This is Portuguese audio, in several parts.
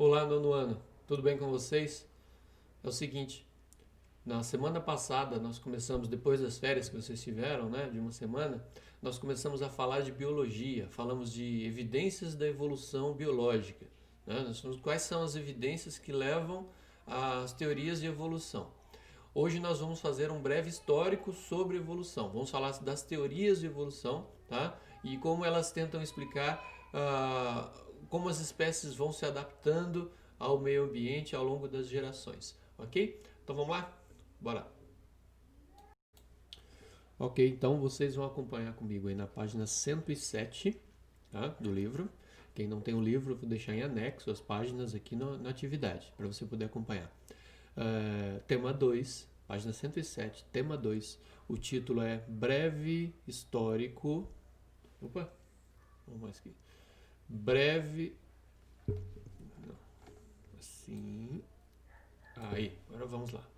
Olá, nono ano, tudo bem com vocês? É o seguinte, na semana passada nós começamos, depois das férias que vocês tiveram, né, de uma semana, nós começamos a falar de biologia, falamos de evidências da evolução biológica, né? Quais são as evidências que levam às teorias de evolução. Hoje nós vamos fazer um breve histórico sobre evolução, vamos falar das teorias de evolução, tá? E como elas tentam explicar como as espécies vão se adaptando ao meio ambiente ao longo das gerações, ok? Então vamos lá? Bora! Ok, então vocês vão acompanhar comigo aí na página 107, tá, do livro. Quem não tem o livro, eu vou deixar em anexo as páginas aqui na atividade, para você poder acompanhar. Tema 2, página 107, tema 2. O título é Breve Histórico. Opa, vamos mais aqui. Breve. Não, assim. Aí, agora vamos lá.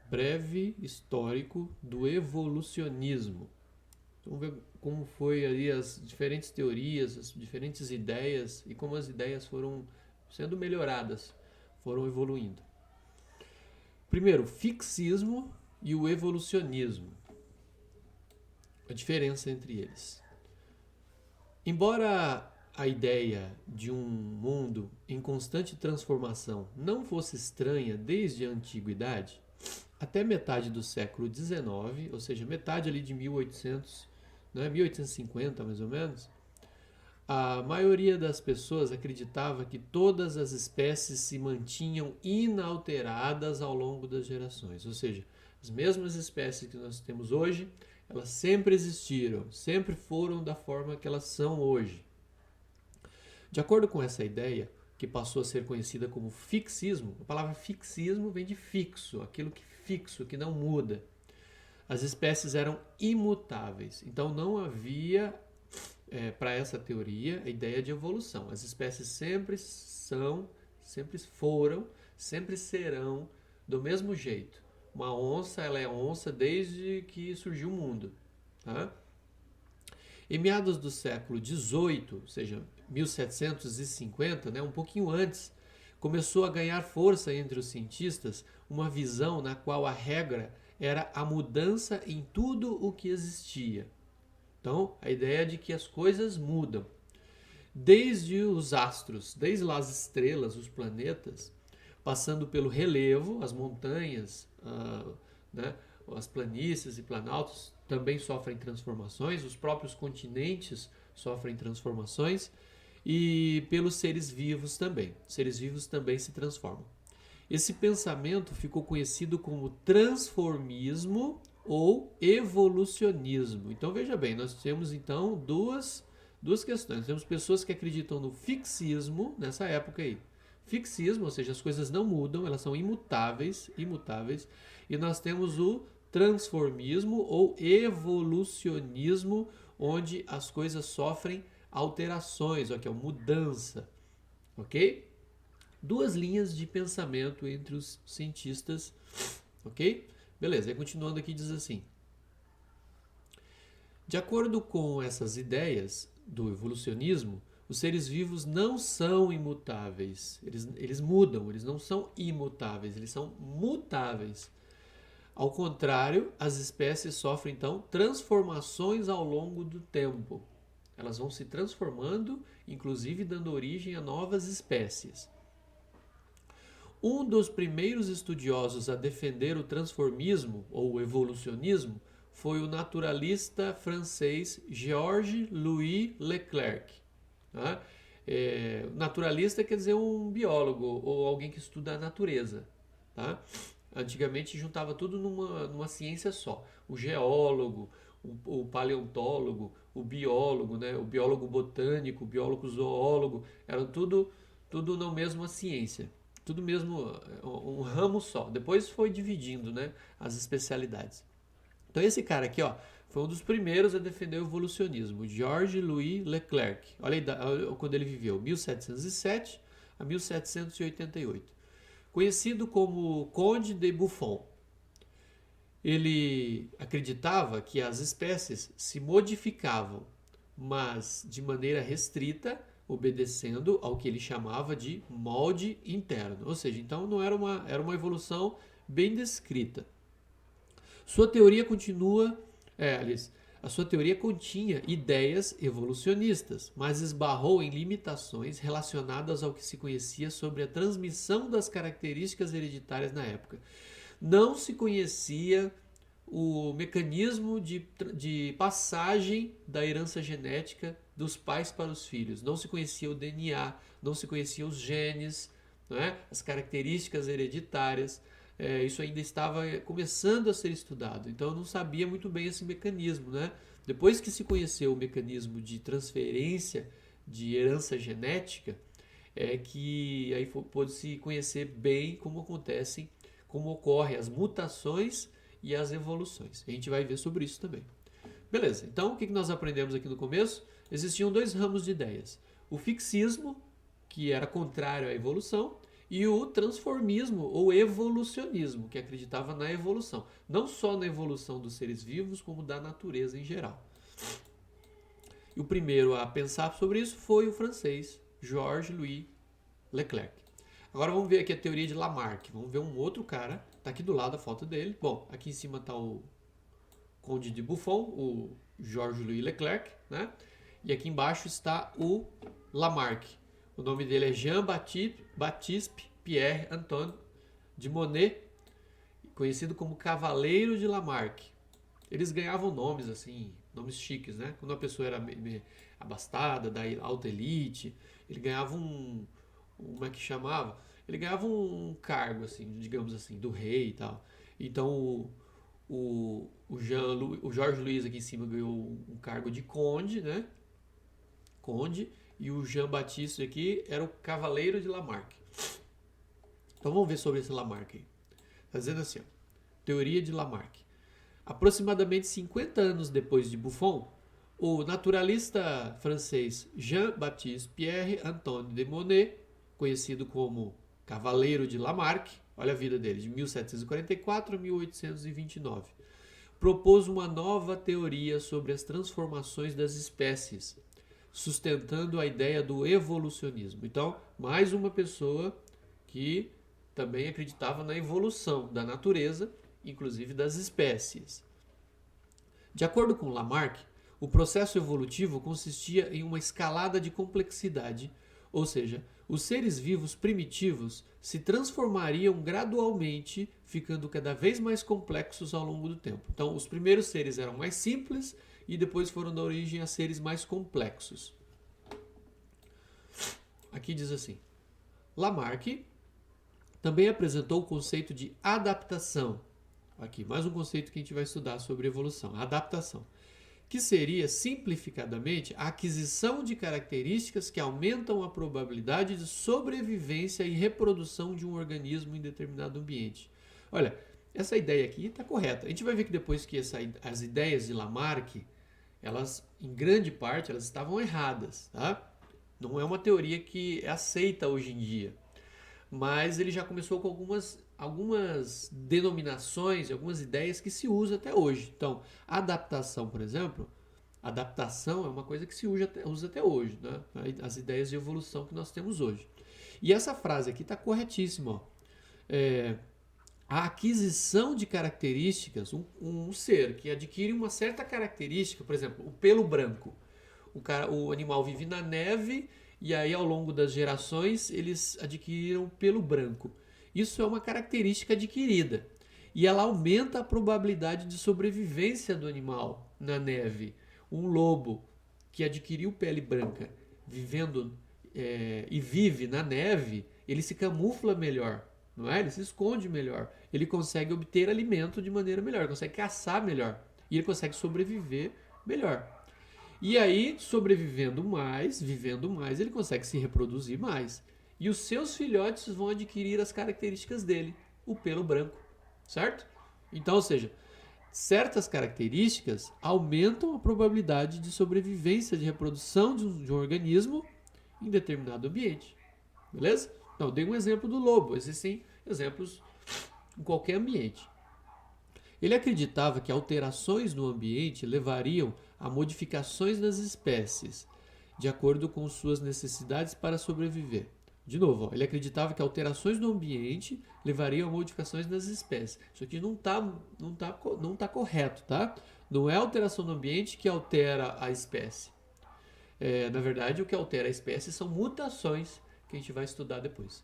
Breve histórico do evolucionismo. Então, vamos ver como foi ali as diferentes teorias, as diferentes ideias e como as ideias foram sendo melhoradas, foram evoluindo. Primeiro, o fixismo e o evolucionismo. A diferença entre eles. Embora a ideia de um mundo em constante transformação não fosse estranha desde a antiguidade, até metade do século XIX, ou seja, metade ali de 1800, né, 1850 mais ou menos, a maioria das pessoas acreditava que todas as espécies se mantinham inalteradas ao longo das gerações, ou seja, as mesmas espécies que nós temos hoje, elas sempre existiram, sempre foram da forma que elas são hoje. De acordo com essa ideia, que passou a ser conhecida como fixismo, a palavra fixismo vem de fixo, aquilo que fixo, que não muda. As espécies eram imutáveis, então não havia para essa teoria a ideia de evolução. As espécies sempre são, sempre foram, sempre serão do mesmo jeito. Uma onça, ela é onça desde que surgiu o mundo. Tá? Em meados do século XVIII, ou seja, 1750, né, um pouquinho antes, começou a ganhar força entre os cientistas uma visão na qual a regra era a mudança em tudo o que existia. Então, a ideia de que as coisas mudam. Desde os astros, desde lá as estrelas, os planetas, passando pelo relevo, as montanhas, né, as planícies e planaltos também sofrem transformações, os próprios continentes sofrem transformações e pelos seres vivos também. Os seres vivos também se transformam. Esse pensamento ficou conhecido como transformismo ou evolucionismo. Então veja bem, nós temos então duas questões. Temos pessoas que acreditam no fixismo nessa época aí. Fixismo, ou seja, as coisas não mudam, elas são imutáveis, imutáveis. E nós temos o transformismo ou evolucionismo, onde as coisas sofrem alterações, que é mudança, ok? Duas linhas de pensamento entre os cientistas, ok? Beleza, e continuando aqui diz assim: de acordo com essas ideias do evolucionismo, os seres vivos não são imutáveis. Eles mudam, eles não são imutáveis, eles são mutáveis. Ao contrário, as espécies sofrem então transformações ao longo do tempo. Elas vão se transformando, inclusive dando origem a novas espécies. Um dos primeiros estudiosos a defender o transformismo ou o evolucionismo foi o naturalista francês Georges-Louis Leclerc. Tá? Naturalista quer dizer um biólogo ou alguém que estuda a natureza. Tá? Antigamente juntava tudo numa ciência só. O geólogo, o paleontólogo, o biólogo, né? O biólogo botânico, o biólogo zoólogo, eram tudo na mesma ciência. Tudo mesmo um ramo só. Depois foi dividindo, né, as especialidades. Então esse cara aqui, ó, foi um dos primeiros a defender o evolucionismo, Georges-Louis Leclerc. Olha aí quando ele viveu, 1707 a 1788. Conhecido como Conde de Buffon. Ele acreditava que as espécies se modificavam, mas de maneira restrita, obedecendo ao que ele chamava de molde interno. Ou seja, então não era uma evolução bem descrita. Sua teoria a sua teoria continha ideias evolucionistas, mas esbarrou em limitações relacionadas ao que se conhecia sobre a transmissão das características hereditárias na época. Não se conhecia o mecanismo de passagem da herança genética dos pais para os filhos. Não se conhecia o DNA, não se conhecia os genes, não é? As características hereditárias. Isso ainda estava começando a ser estudado, então eu não sabia muito bem esse mecanismo, né? Depois que se conheceu o mecanismo de transferência de herança genética, é que aí pôde-se conhecer bem como ocorrem as mutações e as evoluções. A gente vai ver sobre isso também. Beleza, então o que nós aprendemos aqui no começo? Existiam dois ramos de ideias. O fixismo, que era contrário à evolução, e o transformismo ou evolucionismo, que acreditava na evolução. Não só na evolução dos seres vivos, como da natureza em geral. E o primeiro a pensar sobre isso foi o francês Georges-Louis Leclerc. Agora vamos ver aqui a teoria de Lamarck. Vamos ver um outro cara, está aqui do lado a foto dele. Bom, aqui em cima está o Conde de Buffon, o Georges-Louis Leclerc, né? E aqui embaixo está o Lamarck. O nome dele é Jean-Baptiste Pierre Antoine de Monet, conhecido como Cavaleiro de Lamarck. Eles ganhavam nomes assim, nomes chiques, né? Quando a pessoa era abastada, da alta elite, ele ganhava como é que chamava? Ele ganhava um cargo, assim, digamos assim, do rei e tal. Então o Jorge Luiz aqui em cima ganhou um cargo de conde, né? Conde. E o Jean-Baptiste aqui era o Cavaleiro de Lamarck. Então vamos ver sobre esse Lamarck aí. Está dizendo assim, ó, teoria de Lamarck. Aproximadamente 50 anos depois de Buffon, o naturalista francês Jean-Baptiste Pierre Antoine de Monet, conhecido como Cavaleiro de Lamarck, olha a vida dele, de 1744 a 1829, propôs uma nova teoria sobre as transformações das espécies, sustentando a ideia do evolucionismo. Então, mais uma pessoa que também acreditava na evolução da natureza, inclusive das espécies. De acordo com Lamarck, o processo evolutivo consistia em uma escalada de complexidade, ou seja, os seres vivos primitivos se transformariam gradualmente, ficando cada vez mais complexos ao longo do tempo. Então, os primeiros seres eram mais simples e depois foram da origem a seres mais complexos. Aqui diz assim: Lamarck também apresentou o conceito de adaptação. Aqui, mais um conceito que a gente vai estudar sobre evolução, adaptação, que seria, simplificadamente, a aquisição de características que aumentam a probabilidade de sobrevivência e reprodução de um organismo em determinado ambiente. Olha, essa ideia aqui está correta. A gente vai ver que depois que as ideias de Lamarck, elas, em grande parte, elas estavam erradas, tá? Não é uma teoria que é aceita hoje em dia. Mas ele já começou com algumas denominações, algumas ideias que se usa até hoje. Então, adaptação, por exemplo, adaptação é uma coisa que se usa até hoje, né? As ideias de evolução que nós temos hoje. E essa frase aqui está corretíssima. Ó. A aquisição de características, um ser que adquire uma certa característica, por exemplo, o pelo branco. O animal vive na neve e aí ao longo das gerações eles adquiriram pelo branco. Isso é uma característica adquirida e ela aumenta a probabilidade de sobrevivência do animal na neve. Um lobo que adquiriu pele branca e vive na neve, ele se camufla melhor, não é? Ele se esconde melhor, ele consegue obter alimento de maneira melhor, consegue caçar melhor e ele consegue sobreviver melhor. E aí, sobrevivendo mais, vivendo mais, ele consegue se reproduzir mais. E os seus filhotes vão adquirir as características dele, o pelo branco, certo? Então, ou seja, certas características aumentam a probabilidade de sobrevivência, de reprodução de um organismo em determinado ambiente. Beleza? Então, eu dei um exemplo do lobo. Existem exemplos em qualquer ambiente. Ele acreditava que alterações no ambiente levariam a modificações nas espécies, de acordo com suas necessidades para sobreviver. De novo, ó, ele acreditava que alterações no ambiente levariam a modificações nas espécies. Isso aqui não tá correto, tá? Não é a alteração no ambiente que altera a espécie. Na verdade, o que altera a espécie são mutações que a gente vai estudar depois.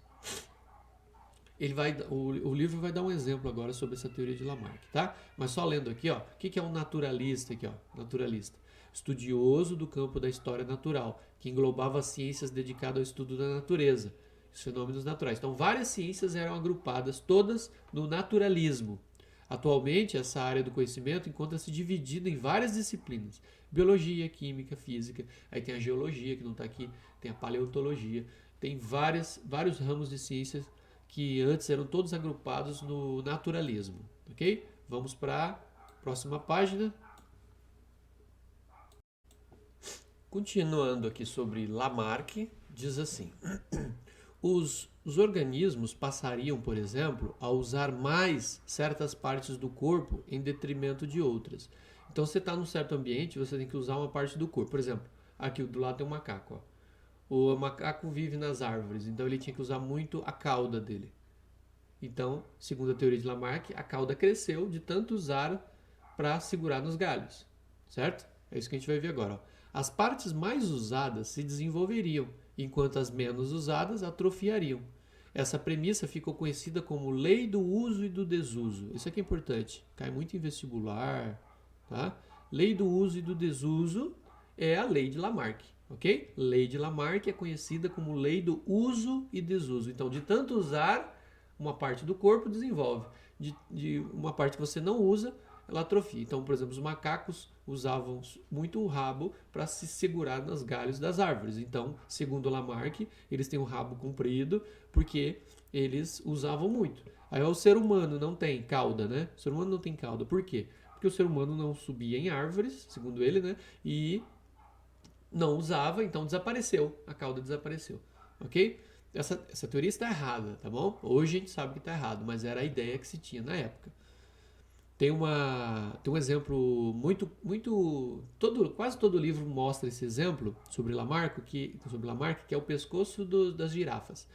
O livro vai dar um exemplo agora sobre essa teoria de Lamarck, tá? Mas só lendo aqui, ó, o que é um naturalista aqui, ó? Naturalista, estudioso do campo da história natural, que englobava as ciências dedicadas ao estudo da natureza, os fenômenos naturais. Então, várias ciências eram agrupadas todas no naturalismo. Atualmente, essa área do conhecimento encontra-se dividida em várias disciplinas: biologia, química, física, aí tem a geologia, que não está aqui, tem a paleontologia, tem vários ramos de ciências que antes eram todos agrupados no naturalismo, ok? Vamos para a próxima página. Continuando aqui sobre Lamarck, diz assim: os organismos passariam, por exemplo, a usar mais certas partes do corpo em detrimento de outras. Então, você está num certo ambiente, você tem que usar uma parte do corpo. Por exemplo, aqui do lado tem um macaco. Ó. O macaco vive nas árvores, então ele tinha que usar muito a cauda dele. Então, segundo a teoria de Lamarck, a cauda cresceu de tanto usar para segurar nos galhos, certo? É isso que a gente vai ver agora. Ó. As partes mais usadas se desenvolveriam, enquanto as menos usadas atrofiariam. Essa premissa ficou conhecida como lei do uso e do desuso. Isso aqui é importante, cai muito em vestibular, tá? Lei do uso e do desuso é a lei de Lamarck, ok? Lei de Lamarck é conhecida como lei do uso e desuso. Então, de tanto usar, uma parte do corpo desenvolve. De uma parte que você não usa, ela atrofia. Então, por exemplo, os macacos usavam muito o rabo para se segurar nos galhos das árvores. Então, segundo Lamarck, eles têm um rabo comprido porque eles usavam muito. Aí o ser humano não tem cauda, né? O ser humano não tem cauda. Por quê? Porque o ser humano não subia em árvores, segundo ele, né? E não usava, então desapareceu. A cauda desapareceu. Ok? Essa teoria está errada, tá bom? Hoje a gente sabe que está errado, mas era a ideia que se tinha na época. Tem um exemplo quase todo livro mostra esse exemplo sobre Lamarck, que é o pescoço das girafas.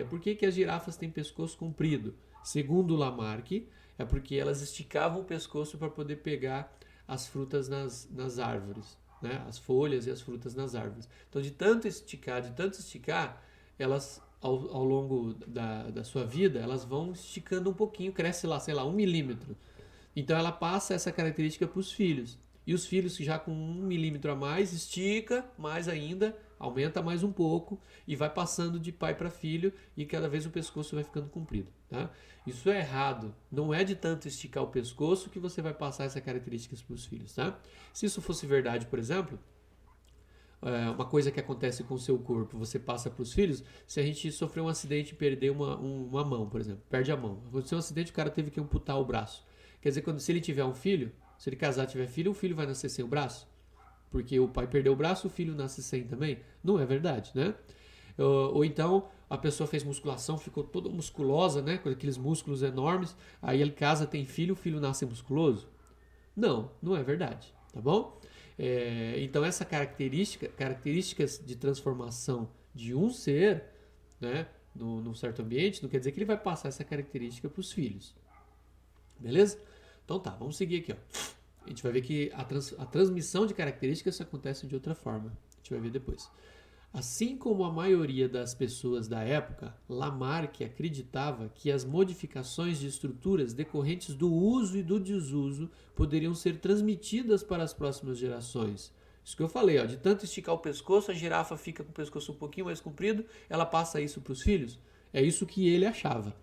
Por que as girafas têm pescoço comprido? Segundo Lamarck, é porque elas esticavam o pescoço para poder pegar as frutas nas árvores, né? As folhas e as frutas nas árvores. Então, de tanto esticar, elas ao longo da sua vida, elas vão esticando um pouquinho, cresce lá, sei lá, 1 milímetro. Então ela passa essa característica para os filhos. E os filhos que já com 1 milímetro a mais, estica mais ainda, aumenta mais um pouco e vai passando de pai para filho e cada vez o pescoço vai ficando comprido. Tá? Isso é errado. Não é de tanto esticar o pescoço que você vai passar essa característica para os filhos. Tá? Se isso fosse verdade, por exemplo, uma coisa que acontece com o seu corpo, você passa para os filhos, se a gente sofrer um acidente e perder uma mão, por exemplo, perde a mão. Aconteceu um acidente, o cara teve que amputar o braço. Quer dizer, se ele tiver um filho, se ele casar e tiver filho, o filho vai nascer sem o braço? Porque o pai perdeu o braço, o filho nasce sem também? Não é verdade, né? Ou então, a pessoa fez musculação, ficou toda musculosa, né? Com aqueles músculos enormes, aí ele casa, tem filho, o filho nasce musculoso? Não é verdade, tá bom? Então, essa características de transformação de um ser, né, num certo ambiente, não quer dizer que ele vai passar essa característica para os filhos. Beleza? Então tá, vamos seguir aqui. Ó. A gente vai ver que a transmissão de características acontece de outra forma. A gente vai ver depois. Assim como a maioria das pessoas da época, Lamarck acreditava que as modificações de estruturas decorrentes do uso e do desuso poderiam ser transmitidas para as próximas gerações. Isso que eu falei, ó, de tanto esticar o pescoço, a girafa fica com o pescoço um pouquinho mais comprido, ela passa isso para os filhos. É isso que ele achava.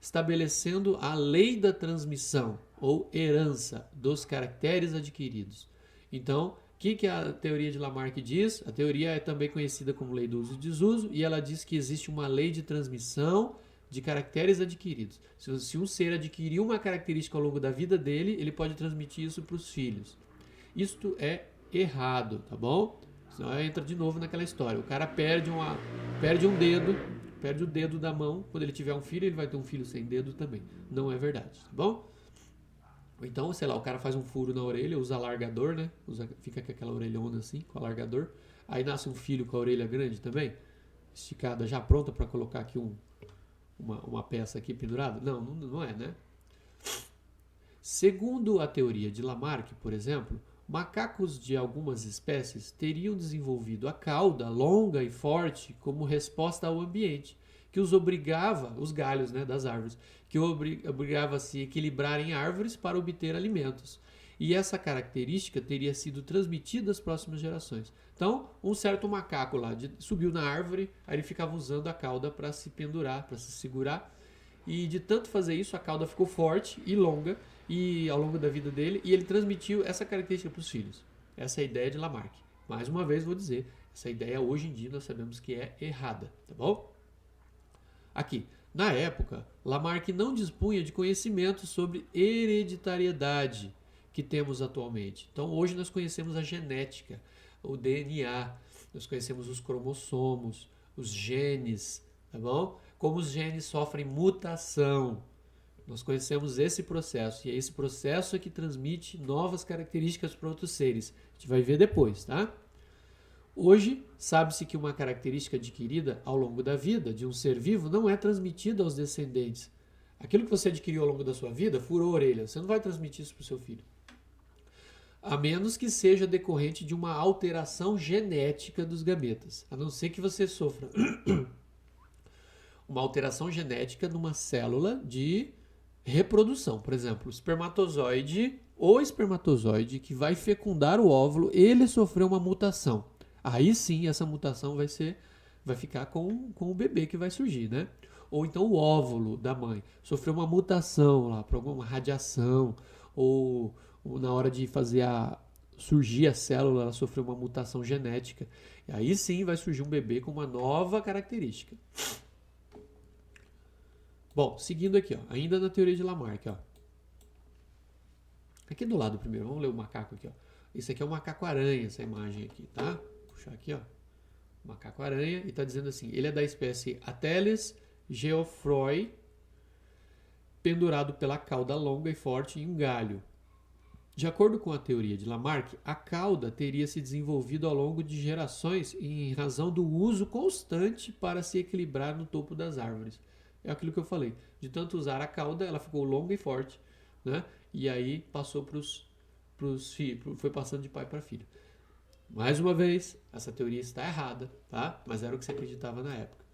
Estabelecendo a lei da transmissão ou herança dos caracteres adquiridos. Então, o que a teoria de Lamarck diz? A teoria é também conhecida como lei do uso e desuso, e ela diz que existe uma lei de transmissão de caracteres adquiridos. Se um ser adquiriu uma característica ao longo da vida dele, ele pode transmitir isso para os filhos. Isto é errado, tá bom? Senão entra de novo naquela história. O cara perde um dedo, perde o dedo da mão. Quando ele tiver um filho, ele vai ter um filho sem dedo também. Não é verdade, tá bom? Ou então, sei lá, o cara faz um furo na orelha, usa alargador, né? Fica com aquela orelhona assim, com alargador. aí nasce um filho com a orelha grande também, esticada, já pronta para colocar aqui uma peça aqui pendurada? Não é, né? Segundo a teoria de Lamarck, por exemplo, macacos de algumas espécies teriam desenvolvido a cauda longa e forte como resposta ao ambiente, que os obrigava, os galhos, né, das árvores, que obrigava a se equilibrar em árvores para obter alimentos. E essa característica teria sido transmitida às próximas gerações. Então, um certo macaco lá subiu na árvore, aí ele ficava usando a cauda para se pendurar, para se segurar. E de tanto fazer isso, a cauda ficou forte e longa e ao longo da vida dele, e ele transmitiu essa característica para os filhos. Essa é a ideia de Lamarck. Mais uma vez vou dizer, essa ideia hoje em dia nós sabemos que é errada, tá bom? Aqui, na época, Lamarck não dispunha de conhecimento sobre hereditariedade que temos atualmente. Então hoje nós conhecemos a genética, o DNA, nós conhecemos os cromossomos, os genes, tá bom? Como os genes sofrem mutação. Nós conhecemos esse processo, e é esse processo que transmite novas características para outros seres. A gente vai ver depois, tá? Hoje, sabe-se que uma característica adquirida ao longo da vida de um ser vivo não é transmitida aos descendentes. Aquilo que você adquiriu ao longo da sua vida, furou a orelha, você não vai transmitir isso para o seu filho. A menos que seja decorrente de uma alteração genética dos gametas. A não ser que você sofra uma alteração genética numa célula de reprodução. Por exemplo, o espermatozoide que vai fecundar o óvulo, ele sofreu uma mutação. Aí sim, essa mutação vai ficar com o bebê que vai surgir, né? Ou então o óvulo da mãe sofreu uma mutação lá, por alguma radiação, ou na hora de surgir a célula, ela sofreu uma mutação genética. E aí sim vai surgir um bebê com uma nova característica. Bom, seguindo aqui, ó, ainda na teoria de Lamarck, ó. Aqui do lado primeiro, vamos ler o macaco aqui, ó. Esse aqui é o macaco-aranha, essa imagem aqui, tá? Vou puxar aqui, ó. Macaco-aranha, e está dizendo assim, ele é da espécie Ateles geoffroy, pendurado pela cauda longa e forte em um galho. De acordo com a teoria de Lamarck, a cauda teria se desenvolvido ao longo de gerações em razão do uso constante para se equilibrar no topo das árvores. É aquilo que eu falei. De tanto usar a cauda, ela ficou longa e forte, né? E aí passou para os filhos, foi passando de pai para filho. Mais uma vez, essa teoria está errada, tá? Mas era o que se acreditava na época.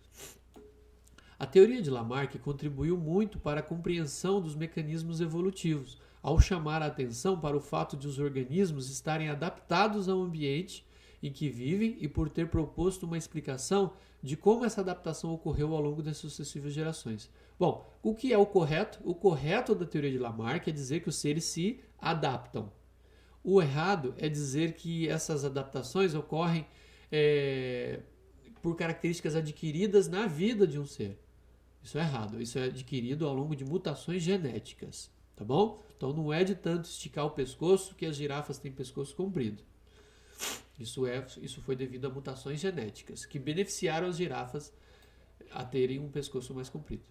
A teoria de Lamarck contribuiu muito para a compreensão dos mecanismos evolutivos, ao chamar a atenção para o fato de os organismos estarem adaptados ao ambiente em que vivem e por ter proposto uma explicação de como essa adaptação ocorreu ao longo das sucessivas gerações. Bom, o que é o correto? O correto da teoria de Lamarck é dizer que os seres se adaptam. O errado é dizer que essas adaptações ocorrem por características adquiridas na vida de um ser. Isso é errado. Isso é adquirido ao longo de mutações genéticas, tá bom? Então não é de tanto esticar o pescoço que as girafas têm pescoço comprido. Isso foi devido a mutações genéticas que beneficiaram as girafas a terem um pescoço mais comprido.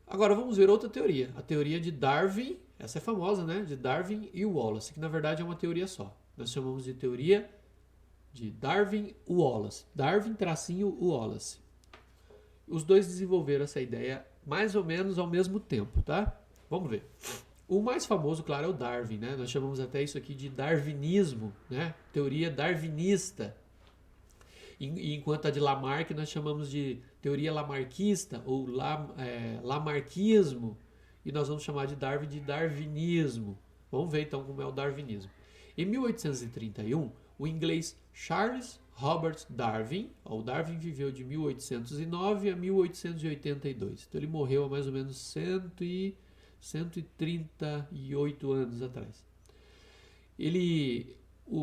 Agora vamos ver outra teoria, a teoria de Darwin, essa é famosa, né? De Darwin e Wallace, que na verdade é uma teoria só. Nós chamamos de teoria de Darwin-Wallace. Darwin-Wallace. Os dois desenvolveram essa ideia mais ou menos ao mesmo tempo, tá? Vamos ver. O mais famoso, claro, é o Darwin, né? Nós chamamos até isso aqui de darwinismo, né? Teoria darwinista. E enquanto a de Lamarck nós chamamos de teoria lamarquista ou lamarquismo. E nós vamos chamar de Darwin de darwinismo. Vamos ver então como é o darwinismo. Em 1831, o inglês Charles Robert Darwin, o Darwin viveu de 1809 a 1882. Então ele morreu há mais ou menos 138 anos atrás.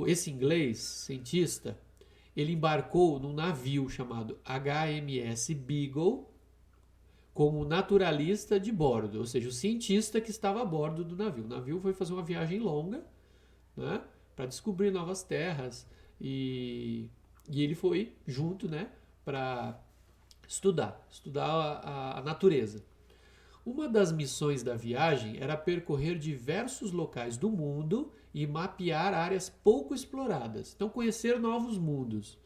Esse inglês, cientista, ele embarcou num navio chamado HMS Beagle como naturalista de bordo, ou seja, o cientista que estava a bordo do navio. O navio foi fazer uma viagem longa, né, para descobrir novas terras e ele foi junto, né, para estudar a natureza. Uma das missões da viagem era percorrer diversos locais do mundo e mapear áreas pouco exploradas. Então, conhecer novos mundos.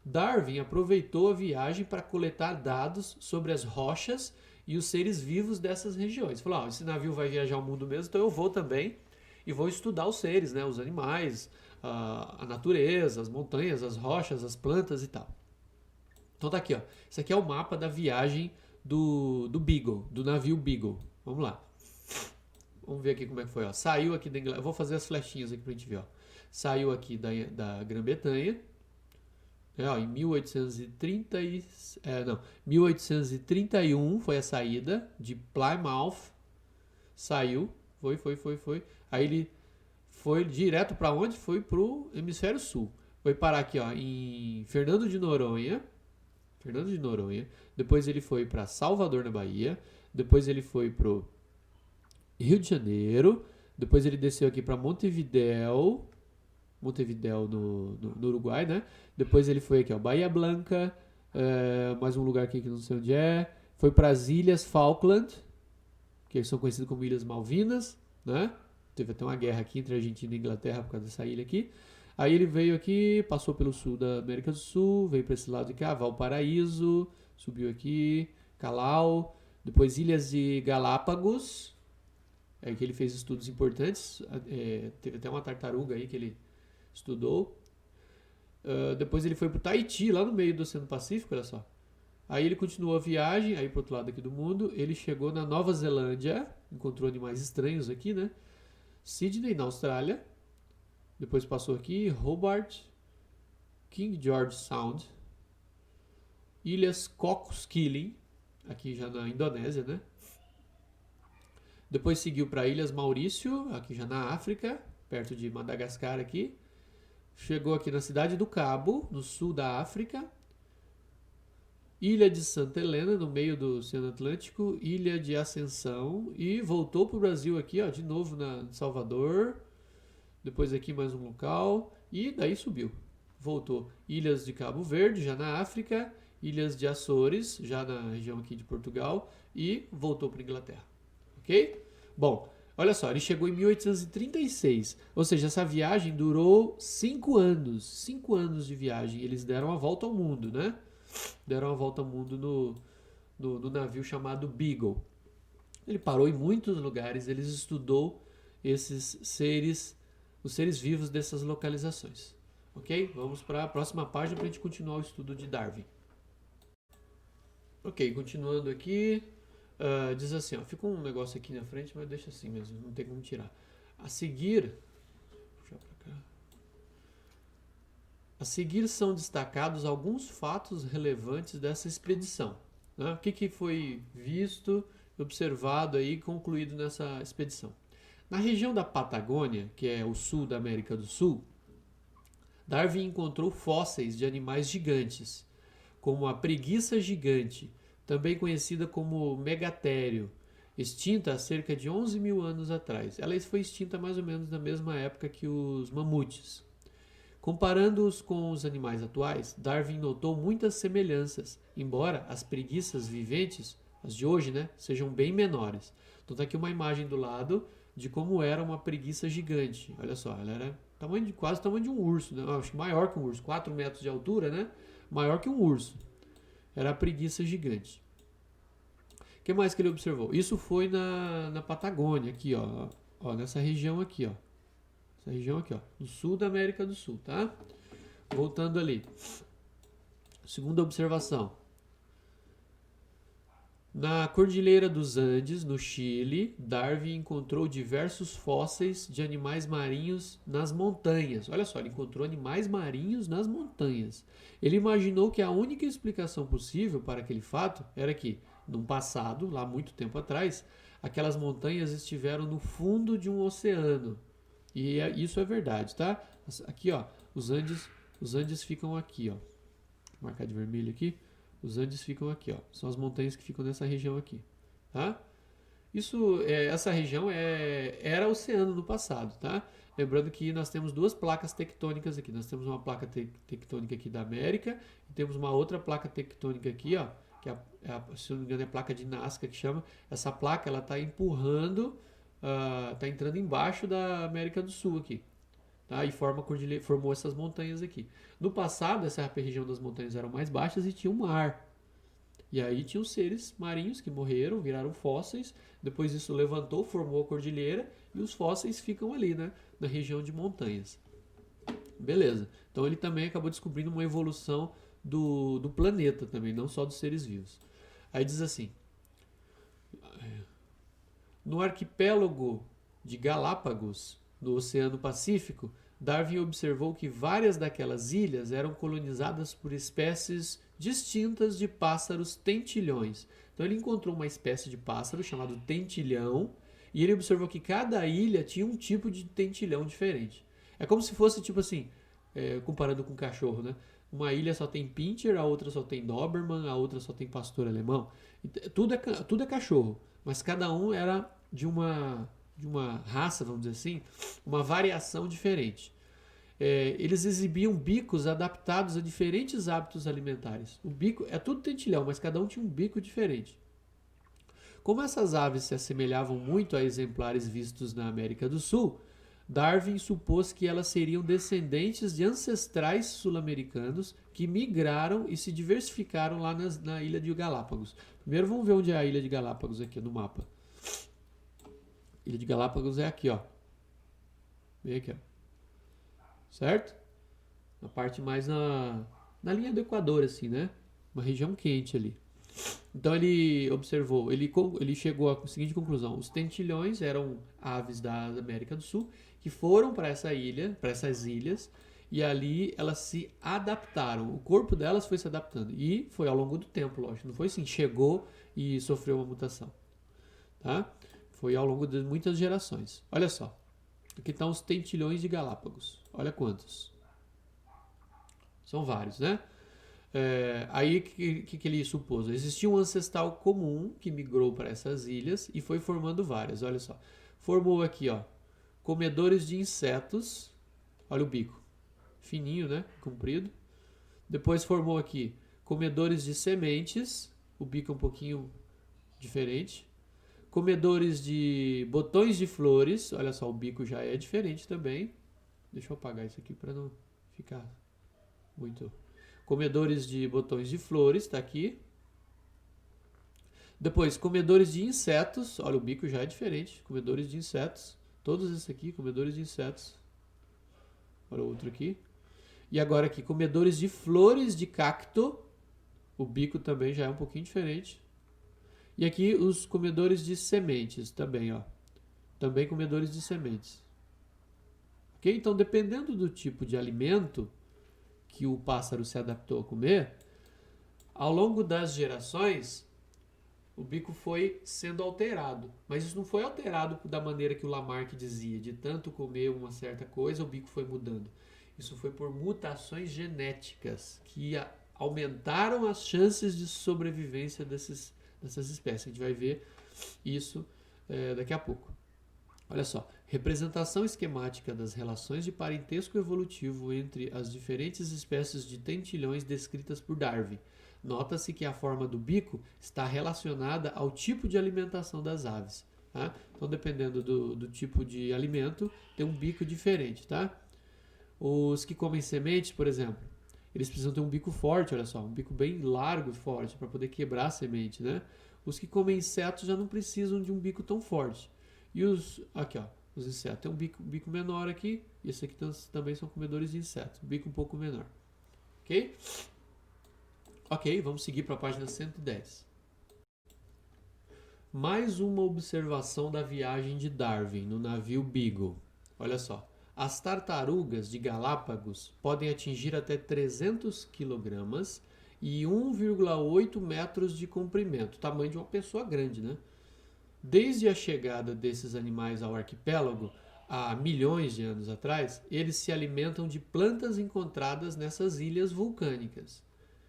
Darwin aproveitou a viagem para coletar dados sobre as rochas e os seres vivos dessas regiões. Falou: esse navio vai viajar o mundo mesmo, então eu vou também e vou estudar os seres, né, os animais, a natureza, as montanhas, as rochas, as plantas e tal. Então tá aqui, ó. Esse aqui é o mapa da viagem do Beagle, do navio Beagle. Vamos lá. Vamos ver aqui como é que foi, ó. Saiu aqui da Inglaterra. Vou fazer as flechinhas aqui pra gente ver, ó. Saiu aqui da Grã-Bretanha. Em 1831 foi a saída de Plymouth. Saiu. Foi. Aí ele foi direto para onde? Foi pro hemisfério sul. Foi parar aqui, ó, em Fernando de Noronha. Depois ele foi para Salvador, na Bahia. Depois ele foi pro Rio de Janeiro. Depois ele desceu aqui para Montevidéu no Uruguai, né? Depois ele foi aqui, ó, Bahia Blanca, mais um lugar aqui que não sei onde é. Foi para as Ilhas Falkland, que são conhecidas como Ilhas Malvinas, né? Teve até uma guerra aqui entre Argentina e Inglaterra por causa dessa ilha aqui. Aí ele veio aqui, passou pelo sul da América do Sul, veio para esse lado aqui, Valparaíso, subiu aqui, Calau, depois Ilhas de Galápagos, é que ele fez estudos importantes, teve até uma tartaruga aí que ele estudou. Depois ele foi para o Tahiti, lá no meio do Oceano Pacífico, olha só. Aí ele continuou a viagem, aí pro outro lado aqui do mundo, ele chegou na Nova Zelândia, encontrou animais estranhos aqui, né? Sydney, na Austrália. Depois passou aqui, Hobart, King George Sound, Ilhas Cocos Keeling, aqui já na Indonésia, né? Depois seguiu para Ilhas Maurício, aqui já na África, perto de Madagascar aqui. Chegou aqui na Cidade do Cabo, no sul da África. Ilha de Santa Helena, no meio do Oceano Atlântico. Ilha de Ascensão. E voltou para o Brasil aqui, ó, de novo em Salvador. Depois aqui mais um local. E daí subiu. Voltou. Ilhas de Cabo Verde, já na África. Ilhas de Açores, já na região aqui de Portugal. E voltou para a Inglaterra. Ok? Bom, olha só, ele chegou em 1836. Ou seja, essa viagem durou 5 anos. 5 anos de viagem. Eles deram a volta ao mundo, né? Deram a volta ao mundo no navio chamado Beagle. Ele parou em muitos lugares, ele estudou esses seres, os seres vivos dessas localizações. Ok? Vamos para a próxima página para a gente continuar o estudo de Darwin. Ok, continuando aqui, diz assim, ó, fica um negócio aqui na frente, mas deixa assim mesmo, não tem como tirar. A seguir são destacados alguns fatos relevantes dessa expedição. Né? O que foi visto, observado e concluído nessa expedição? Na região da Patagônia, que é o sul da América do Sul, Darwin encontrou fósseis de animais gigantes, como a preguiça gigante, também conhecida como megatério, extinta há cerca de 11 mil anos atrás. Ela foi extinta mais ou menos na mesma época que os mamutes. Comparando-os com os animais atuais, Darwin notou muitas semelhanças, embora as preguiças viventes, as de hoje, né, sejam bem menores. Então está aqui uma imagem do lado de como era uma preguiça gigante. Olha só, ela era quase o tamanho de um urso, né? Acho que maior que um urso, 4 metros de altura, né? Maior que um urso. Era a preguiça gigante. O que mais que ele observou? Isso foi na Patagônia, aqui, ó, nessa região aqui, ó. Essa região aqui, ó, no sul da América do Sul, tá? Voltando ali. Segunda observação. Na Cordilheira dos Andes, no Chile, Darwin encontrou diversos fósseis de animais marinhos nas montanhas. Olha só, ele encontrou animais marinhos nas montanhas. Ele imaginou que a única explicação possível para aquele fato era que, num passado, lá muito tempo atrás, aquelas montanhas estiveram no fundo de um oceano. E isso é verdade, tá? Aqui, ó, os Andes ficam aqui, ó. Vou marcar de vermelho aqui. Os Andes ficam aqui, ó. São as montanhas que ficam nessa região aqui, tá? Essa região era oceano no passado, tá? Lembrando que nós temos duas placas tectônicas aqui. Nós temos uma placa tectônica aqui da América e temos uma outra placa tectônica aqui, ó, que se não me engano é a placa de Nazca que chama. Essa placa ela está empurrando, está entrando embaixo da América do Sul aqui. Tá? E formou essas montanhas aqui. No passado, essa região das montanhas eram mais baixas e tinha um mar. E aí tinha os seres marinhos que morreram, viraram fósseis. Depois isso levantou, formou a cordilheira e os fósseis ficam ali, né, na região de montanhas. Beleza. Então ele também acabou descobrindo uma evolução do planeta também, não só dos seres vivos. Aí diz assim: no arquipélago de Galápagos, no Oceano Pacífico, Darwin observou que várias daquelas ilhas eram colonizadas por espécies distintas de pássaros tentilhões. Então ele encontrou uma espécie de pássaro chamado tentilhão e ele observou que cada ilha tinha um tipo de tentilhão diferente. É como se fosse tipo assim, comparando com cachorro, né? Uma ilha só tem pincher, a outra só tem doberman, a outra só tem pastor alemão. Tudo é cachorro, mas cada um era de uma raça, vamos dizer assim, uma variação diferente. Eles exibiam bicos adaptados a diferentes hábitos alimentares. O bico é tudo tentilhão, mas cada um tinha um bico diferente. Como essas aves se assemelhavam muito a exemplares vistos na América do Sul, Darwin supôs que elas seriam descendentes de ancestrais sul-americanos que migraram e se diversificaram lá na ilha de Galápagos. Primeiro vamos ver onde é a ilha de Galápagos aqui no mapa. Ilha de Galápagos é aqui, ó. Bem aqui, ó. Certo? Na parte mais na linha do Equador, assim, né? Uma região quente ali. Então ele observou, ele chegou à seguinte conclusão: os tentilhões eram aves da América do Sul que foram para essas ilhas, e ali elas se adaptaram. O corpo delas foi se adaptando e foi ao longo do tempo, lógico. Não foi assim, chegou e sofreu uma mutação, tá? Foi ao longo de muitas gerações. Olha só, aqui estão os tentilhões de Galápagos. Olha quantos. São vários, né? Aí que ele supôs? Existia um ancestral comum que migrou para essas ilhas e foi formando várias. Olha só. Formou aqui, ó, comedores de insetos. Olha o bico. Fininho, né? Comprido. Depois formou aqui comedores de sementes. O bico é um pouquinho diferente. Comedores de botões de flores. Olha só, o bico já é diferente também. Deixa eu apagar isso aqui para não ficar muito... Comedores de botões de flores, está aqui. Depois, comedores de insetos. Olha, o bico já é diferente. Comedores de insetos. Todos esses aqui, comedores de insetos. Olha o outro aqui. E agora aqui, comedores de flores de cacto. O bico também já é um pouquinho diferente. E aqui os comedores de sementes também, ó. Também comedores de sementes. Ok? Então, dependendo do tipo de alimento que o pássaro se adaptou a comer, ao longo das gerações, o bico foi sendo alterado. Mas isso não foi alterado da maneira que o Lamarck dizia, de tanto comer uma certa coisa, o bico foi mudando. Isso foi por mutações genéticas que aumentaram as chances de sobrevivência dessas espécies. A gente vai ver isso daqui a pouco. Olha só, representação esquemática das relações de parentesco evolutivo entre as diferentes espécies de tentilhões descritas por Darwin. Nota-se que a forma do bico está relacionada ao tipo de alimentação das aves. Tá? Então, dependendo do tipo de alimento, tem um bico diferente. Tá? Os que comem sementes, por exemplo, eles precisam ter um bico forte, olha só, um bico bem largo e forte para poder quebrar a semente. Né? Os que comem insetos já não precisam de um bico tão forte. E aqui, ó, os insetos. Tem um bico menor aqui. E esse aqui também são comedores de insetos. Bico um pouco menor. Ok? Ok, vamos seguir para a página 110. Mais uma observação da viagem de Darwin no navio Beagle. Olha só. As tartarugas de Galápagos podem atingir até 300 kg e 1,8 metros de comprimento. Tamanho de uma pessoa grande, né? Desde a chegada desses animais ao arquipélago, há milhões de anos atrás, eles se alimentam de plantas encontradas nessas ilhas vulcânicas.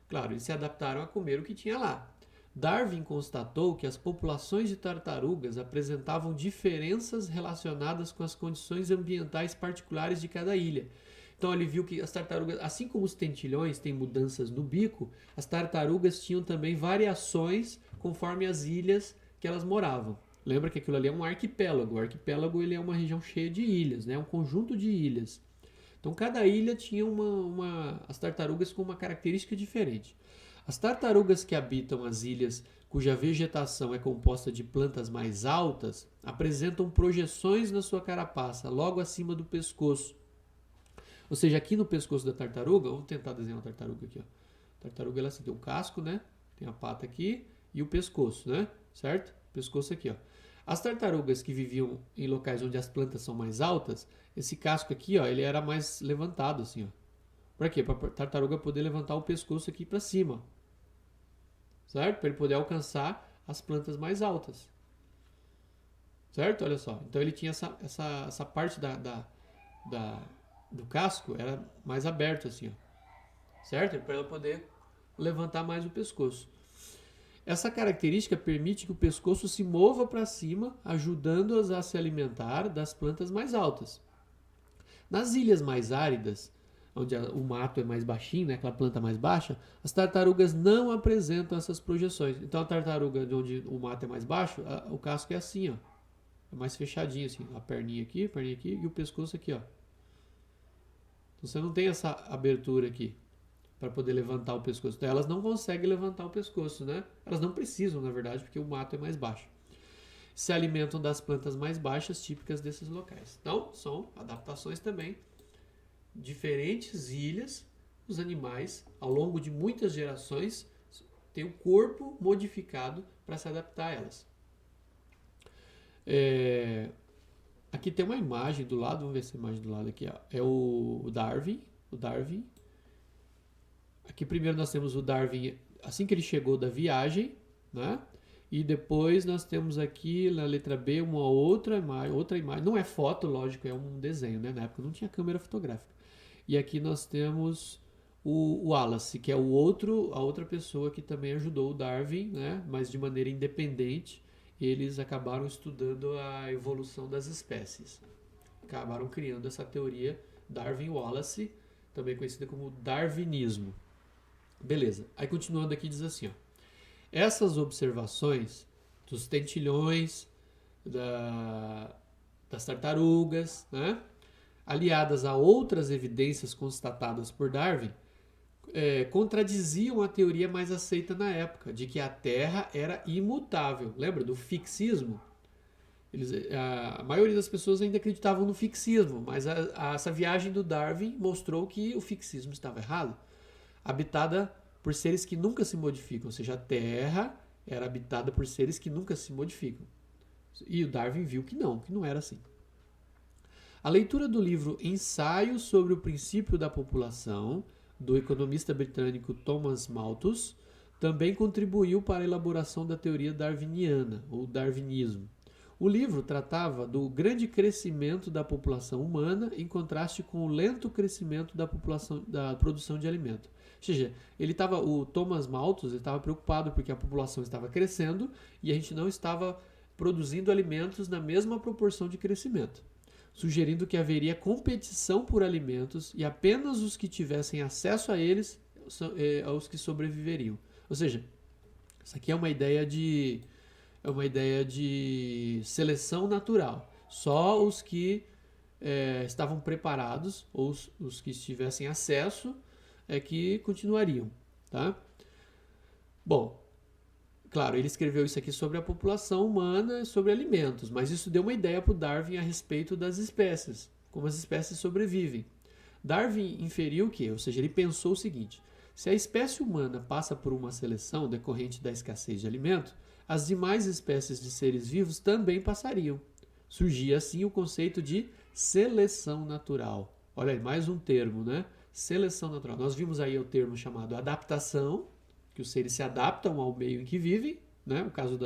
Claro, eles se adaptaram a comer o que tinha lá. Darwin constatou que as populações de tartarugas apresentavam diferenças relacionadas com as condições ambientais particulares de cada ilha. Então ele viu que as tartarugas, assim como os tentilhões têm mudanças no bico, as tartarugas tinham também variações conforme as ilhas que elas moravam. Lembra que aquilo ali é um arquipélago. O arquipélago ele é uma região cheia de ilhas, né? Um conjunto de ilhas. Então cada ilha tinha as tartarugas com uma característica diferente. As tartarugas que habitam as ilhas cuja vegetação é composta de plantas mais altas apresentam projeções na sua carapaça, logo acima do pescoço. Ou seja, aqui no pescoço da tartaruga, vamos tentar desenhar uma tartaruga aqui. Ó. A tartaruga ela assim, tem o casco, né? Tem a pata aqui e o pescoço, né? Certo? Pescoço aqui, ó. As tartarugas que viviam em locais onde as plantas são mais altas, esse casco aqui, ó, ele era mais levantado assim, ó. Para quê? Para a tartaruga poder levantar o pescoço aqui para cima. Certo? Para ele poder alcançar as plantas mais altas. Certo? Olha só. Então ele tinha essa parte do casco era mais aberto assim, ó. Certo? Para ela poder levantar mais o pescoço. Essa característica permite que o pescoço se mova para cima, ajudando-as a se alimentar das plantas mais altas. Nas ilhas mais áridas, onde o mato é mais baixinho, né, aquela planta mais baixa, as tartarugas não apresentam essas projeções. Então a tartaruga de onde o mato é mais baixo, o casco é assim, ó. É mais fechadinho assim, a perninha aqui e o pescoço aqui, ó. Então você não tem essa abertura aqui para poder levantar o pescoço. Então elas não conseguem levantar o pescoço, né? Elas não precisam, na verdade, porque o mato é mais baixo. Se alimentam das plantas mais baixas típicas desses locais. Então, são adaptações também. Diferentes ilhas, os animais, ao longo de muitas gerações, têm o corpo modificado para se adaptar a elas. Aqui tem uma imagem do lado, vamos ver essa imagem do lado aqui. Ó. É o Darwin. Aqui primeiro nós temos o Darwin assim que ele chegou da viagem, né? E depois nós temos aqui na letra B uma outra imagem. Não é foto, lógico, é um desenho, né? Na época não tinha câmera fotográfica. E aqui nós temos o Wallace, que é a outra pessoa que também ajudou o Darwin, né? Mas de maneira independente, eles acabaram estudando a evolução das espécies. Acabaram criando essa teoria Darwin-Wallace, também conhecida como darwinismo. Beleza. Aí continuando aqui diz assim, ó. Essas observações dos tentilhões, das tartarugas, né, aliadas a outras evidências constatadas por Darwin, contradiziam a teoria mais aceita na época, de que a Terra era imutável. Lembra do fixismo? A maioria das pessoas ainda acreditavam no fixismo, mas essa viagem do Darwin mostrou que o fixismo estava errado. Habitada por seres que nunca se modificam, ou seja, a Terra era habitada por seres que nunca se modificam. E o Darwin viu que não era assim. A leitura do livro Ensaio sobre o Princípio da População, do economista britânico Thomas Malthus, também contribuiu para a elaboração da teoria darwiniana, ou darwinismo. O livro tratava do grande crescimento da população humana em contraste com o lento crescimento da produção de alimento. Ou seja, o Thomas Malthus estava preocupado porque a população estava crescendo e a gente não estava produzindo alimentos na mesma proporção de crescimento, sugerindo que haveria competição por alimentos e apenas os que tivessem acesso a eles são os que sobreviveriam. Ou seja, isso aqui é uma ideia de seleção natural. Só os que estavam preparados ou os que tivessem acesso que continuariam, tá? Bom, claro, ele escreveu isso aqui sobre a população humana e sobre alimentos, mas isso deu uma ideia para o Darwin a respeito das espécies, como as espécies sobrevivem. Darwin inferiu que, ou seja, ele pensou o seguinte: se a espécie humana passa por uma seleção decorrente da escassez de alimento, as demais espécies de seres vivos também passariam. Surgia assim o conceito de seleção natural. Olha aí, mais um termo, né? Seleção natural. Nós vimos aí o termo chamado adaptação, que os seres se adaptam ao meio em que vivem, né? O caso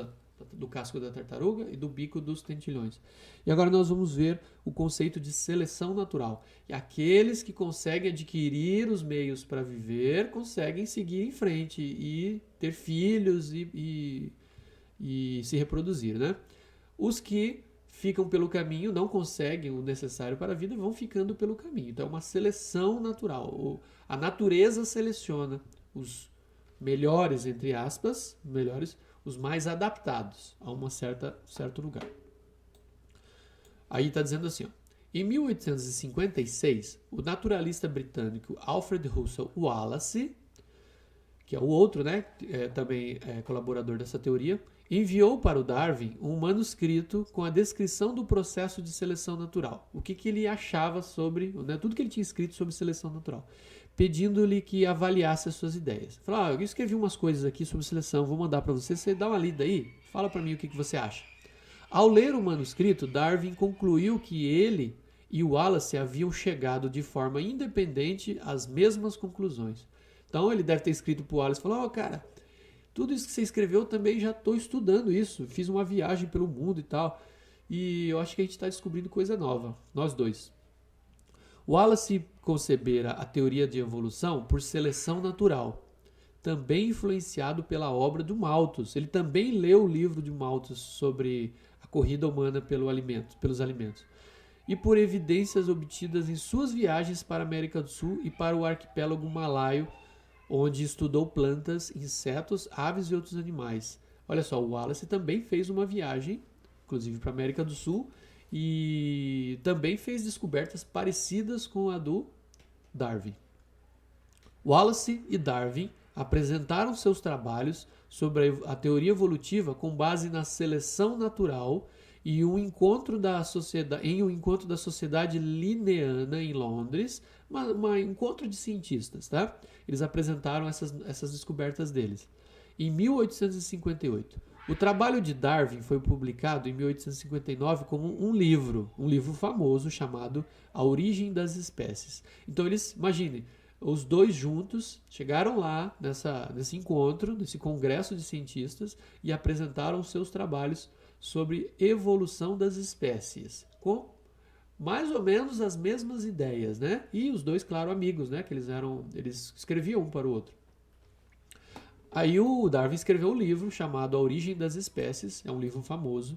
do casco da tartaruga e do bico dos tentilhões. E agora nós vamos ver o conceito de seleção natural. E aqueles que conseguem adquirir os meios para viver conseguem seguir em frente e ter filhos e se reproduzir, né? Os que ficam pelo caminho, não conseguem o necessário para a vida e vão ficando pelo caminho. Então é uma seleção natural. A natureza seleciona os melhores, entre aspas, melhores, os mais adaptados a certo lugar. Aí está dizendo assim, ó, em 1856, o naturalista britânico Alfred Russel Wallace, que é o outro, né, também colaborador dessa teoria, enviou para o Darwin um manuscrito com a descrição do processo de seleção natural. O que ele achava sobre, né, tudo que ele tinha escrito sobre seleção natural, pedindo-lhe que avaliasse as suas ideias. Falou, eu escrevi umas coisas aqui sobre seleção, vou mandar para você, você dá uma lida aí, fala para mim o que você acha. Ao ler o manuscrito, Darwin concluiu que ele e Wallace haviam chegado de forma independente às mesmas conclusões. Então ele deve ter escrito para o Wallace e falou, cara, tudo isso que você escreveu também já estou estudando isso, fiz uma viagem pelo mundo e tal, e eu acho que a gente está descobrindo coisa nova, nós dois. Wallace concebera a teoria de evolução por seleção natural, também influenciado pela obra do Malthus. Ele também leu o livro de Malthus sobre a corrida humana pelos alimentos. E por evidências obtidas em suas viagens para a América do Sul e para o arquipélago malaio, onde estudou plantas, insetos, aves e outros animais. Olha só, o Wallace também fez uma viagem, inclusive para a América do Sul, e também fez descobertas parecidas com a do Darwin. Wallace e Darwin apresentaram seus trabalhos sobre a teoria evolutiva com base na seleção natural e um encontro em um encontro da Sociedade Linneana em Londres, um encontro de cientistas, tá? Eles apresentaram essas descobertas deles. Em 1858, o trabalho de Darwin foi publicado em 1859 como um livro famoso chamado A Origem das Espécies. Então eles, imaginem, os dois juntos chegaram lá nesse encontro, nesse congresso de cientistas e apresentaram seus trabalhos sobre evolução das espécies, com mais ou menos as mesmas ideias, né? E os dois, claro, amigos, né? Que eles escreviam um para o outro. Aí o Darwin escreveu um livro chamado A Origem das Espécies, é um livro famoso.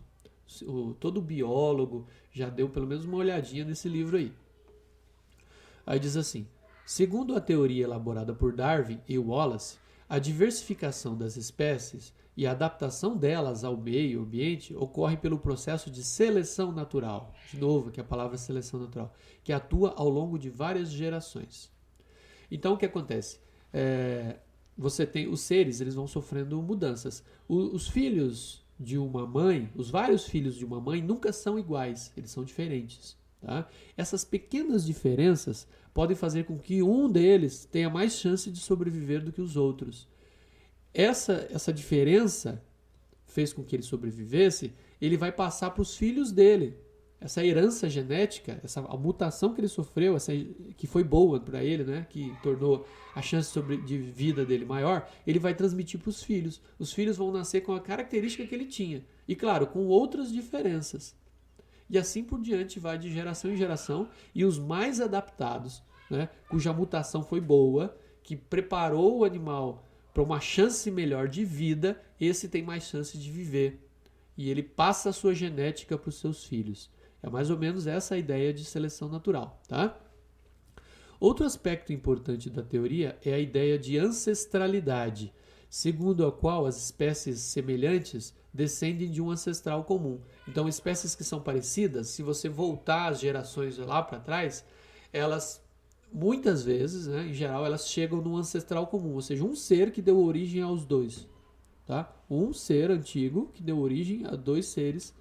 Todo biólogo já deu pelo menos uma olhadinha nesse livro aí. Aí diz assim, segundo a teoria elaborada por Darwin e Wallace, a diversificação das espécies e a adaptação delas ao meio ambiente ocorre pelo processo de seleção natural. De novo, que é a palavra seleção natural, que atua ao longo de várias gerações. Então, o que acontece? Você tem os seres, eles vão sofrendo mudanças. Os filhos de uma mãe, os vários filhos de uma mãe nunca são iguais, eles são diferentes. Tá? Essas pequenas diferenças podem fazer com que um deles tenha mais chance de sobreviver do que os outros. Essa diferença fez com que ele sobrevivesse, ele vai passar para os filhos dele. Essa herança genética, a mutação que ele sofreu, que foi boa para ele, né, que tornou a chance de vida dele maior, ele vai transmitir para os filhos. Os filhos vão nascer com a característica que ele tinha. E claro, com outras diferenças. E assim por diante vai de geração em geração. E os mais adaptados, né, cuja mutação foi boa, que preparou o animal para uma chance melhor de vida, esse tem mais chance de viver. E ele passa a sua genética para os seus filhos. É mais ou menos essa a ideia de seleção natural, tá? Outro aspecto importante da teoria é a ideia de ancestralidade, segundo a qual as espécies semelhantes descendem de um ancestral comum. Então, espécies que são parecidas, se você voltar as gerações lá para trás, elas muitas vezes, né, em geral, elas chegam num ancestral comum, ou seja, um ser que deu origem aos dois. Tá? Um ser antigo que deu origem a dois seres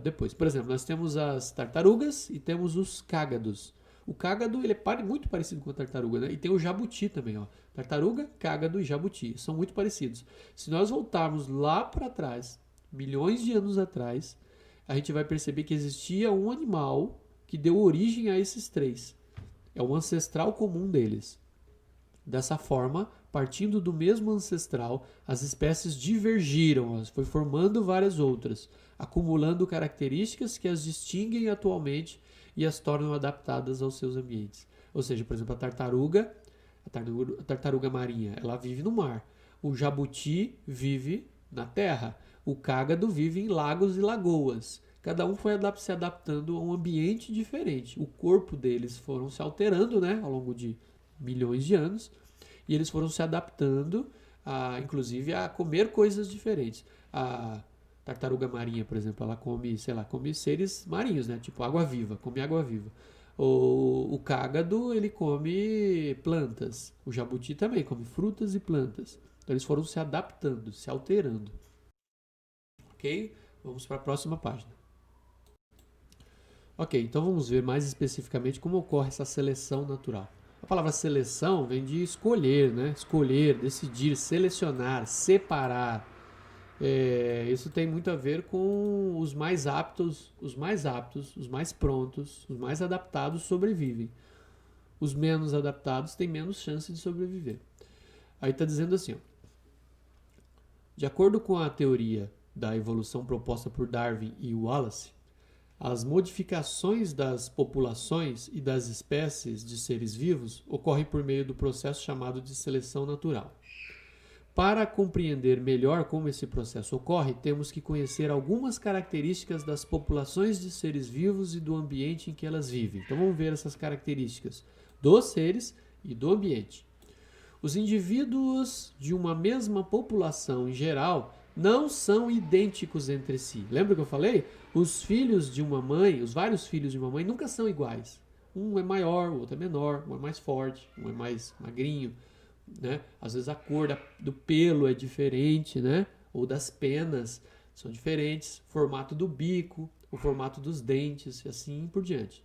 depois. Por exemplo, nós temos as tartarugas e temos os cágados. O cágado ele é muito parecido com a tartaruga, né? E tem o jabuti também. Ó. Tartaruga, cágado e jabuti. São muito parecidos. Se nós voltarmos lá para trás, milhões de anos atrás, a gente vai perceber que existia um animal que deu origem a esses três. É o ancestral comum deles. Dessa forma, partindo do mesmo ancestral, as espécies divergiram, foi formando várias outras, acumulando características que as distinguem atualmente e as tornam adaptadas aos seus ambientes. Ou seja, por exemplo, a tartaruga marinha, ela vive no mar. O jabuti vive na terra. O cágado vive em lagos e lagoas. cada um foi se adaptando a um ambiente diferente. O corpo deles foram se alterando, né, ao longo de milhões de anos, e eles foram se adaptando, inclusive, a comer coisas diferentes. A tartaruga marinha, por exemplo, ela come, sei lá, come seres marinhos, né, tipo água-viva, come água-viva. O cágado, ele come plantas. O jabuti também come frutas e plantas. Então eles foram se adaptando, se alterando. Ok? Vamos para a próxima página. Ok, então vamos ver mais especificamente como ocorre essa seleção natural. A palavra seleção vem de escolher, né? Escolher, decidir, selecionar, separar. Isso tem muito a ver com os mais aptos, os mais prontos, os mais adaptados sobrevivem. Os menos adaptados têm menos chance de sobreviver. Aí está dizendo assim, ó, de acordo com a teoria da evolução proposta por Darwin e Wallace, as modificações das populações e das espécies de seres vivos ocorrem por meio do processo chamado de seleção natural. Para compreender melhor como esse processo ocorre, temos que conhecer algumas características das populações de seres vivos e do ambiente em que elas vivem. Então vamos ver essas características dos seres e do ambiente. Os indivíduos de uma mesma população em geral não são idênticos entre si. Lembra que eu falei? Os filhos de uma mãe, os vários filhos de uma mãe nunca são iguais. Um é maior, o outro é menor, um é mais forte, um é mais magrinho, né? Às vezes a cor do pelo é diferente, né? Ou das penas são diferentes, o formato do bico, o formato dos dentes e assim por diante.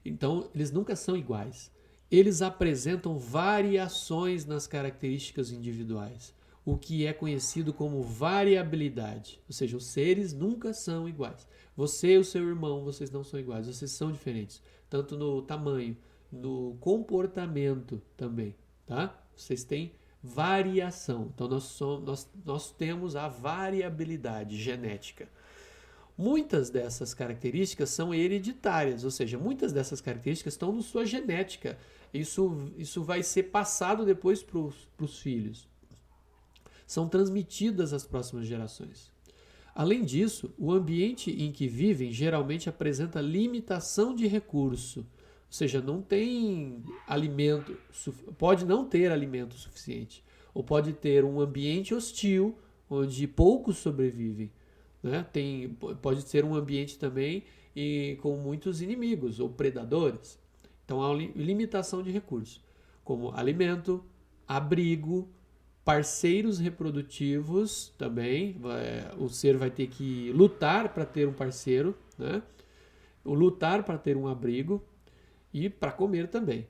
Então, eles nunca são iguais. Eles apresentam variações nas características individuais, o que é conhecido como variabilidade. Ou seja, os seres nunca são iguais. Você e o seu irmão, vocês não são iguais, vocês são diferentes, tanto no tamanho, no comportamento também, tá? Vocês têm variação. Então, nós temos a variabilidade genética. Muitas dessas características são hereditárias, ou seja, muitas dessas características estão na sua genética. Isso vai ser passado depois para os filhos. São transmitidas às próximas gerações. Além disso, o ambiente em que vivem geralmente apresenta limitação de recurso, ou seja, não tem alimento, pode não ter alimento suficiente, ou pode ter um ambiente hostil, onde poucos sobrevivem. Né? Pode ser um ambiente também com muitos inimigos ou predadores. Então há limitação de recursos, como alimento, abrigo, parceiros reprodutivos também. O ser vai ter que lutar para ter um parceiro, né? Lutar para ter um abrigo e para comer também.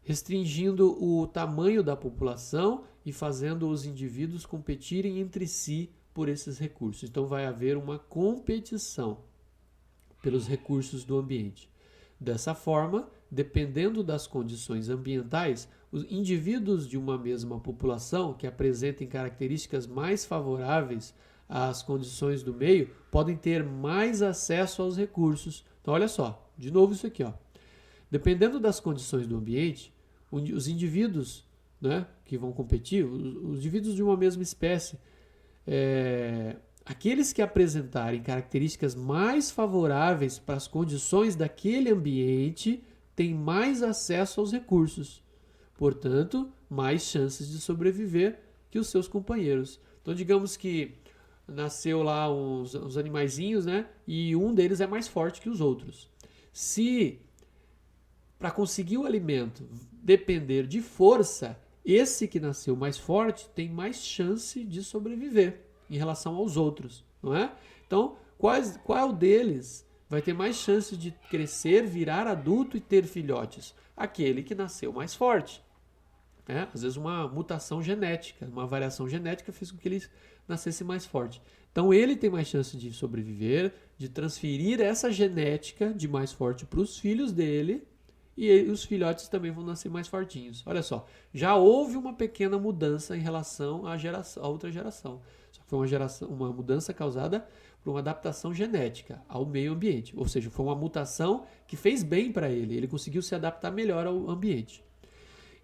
Restringindo o tamanho da população e fazendo os indivíduos competirem entre si por esses recursos. Então vai haver uma competição pelos recursos do ambiente. Dessa forma, dependendo das condições ambientais, os indivíduos de uma mesma população que apresentem características mais favoráveis às condições do meio podem ter mais acesso aos recursos. Então olha só, de novo isso aqui, ó. Dependendo das condições do ambiente, os indivíduos, né, que vão competir, os indivíduos de uma mesma espécie, aqueles que apresentarem características mais favoráveis para as condições daquele ambiente têm mais acesso aos recursos, portanto, mais chances de sobreviver que os seus companheiros. Então, digamos que nasceu lá uns animaizinhos, né? E um deles é mais forte que os outros. Se para conseguir o alimento depender de força, esse que nasceu mais forte tem mais chance de sobreviver em relação aos outros, não é? Então, qual deles vai ter mais chance de crescer, virar adulto e ter filhotes? Aquele que nasceu mais forte. Às vezes uma mutação genética, uma variação genética fez com que ele nascesse mais forte. Então ele tem mais chance de sobreviver, de transferir essa genética de mais forte para os filhos dele, e os filhotes também vão nascer mais fortinhos. Olha só, já houve uma pequena mudança em relação à outra geração. Só que foi uma mudança causada por uma adaptação genética ao meio ambiente. Ou seja, foi uma mutação que fez bem para ele. Ele conseguiu se adaptar melhor ao ambiente.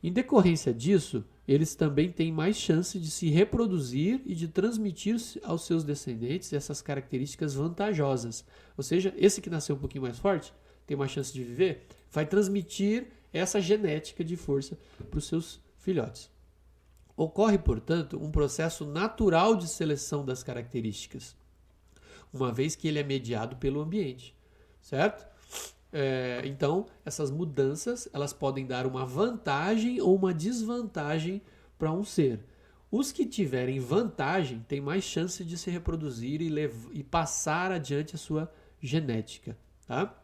Em decorrência disso, eles também têm mais chance de se reproduzir e de transmitir aos seus descendentes essas características vantajosas. Ou seja, esse que nasceu um pouquinho mais forte, tem mais chance de viver, vai transmitir essa genética de força para os seus filhotes. Ocorre, portanto, um processo natural de seleção das características, uma vez que ele é mediado pelo ambiente, certo? Então, essas mudanças elas podem dar uma vantagem ou uma desvantagem para um ser. Os que tiverem vantagem têm mais chance de se reproduzir e passar adiante a sua genética. Tá?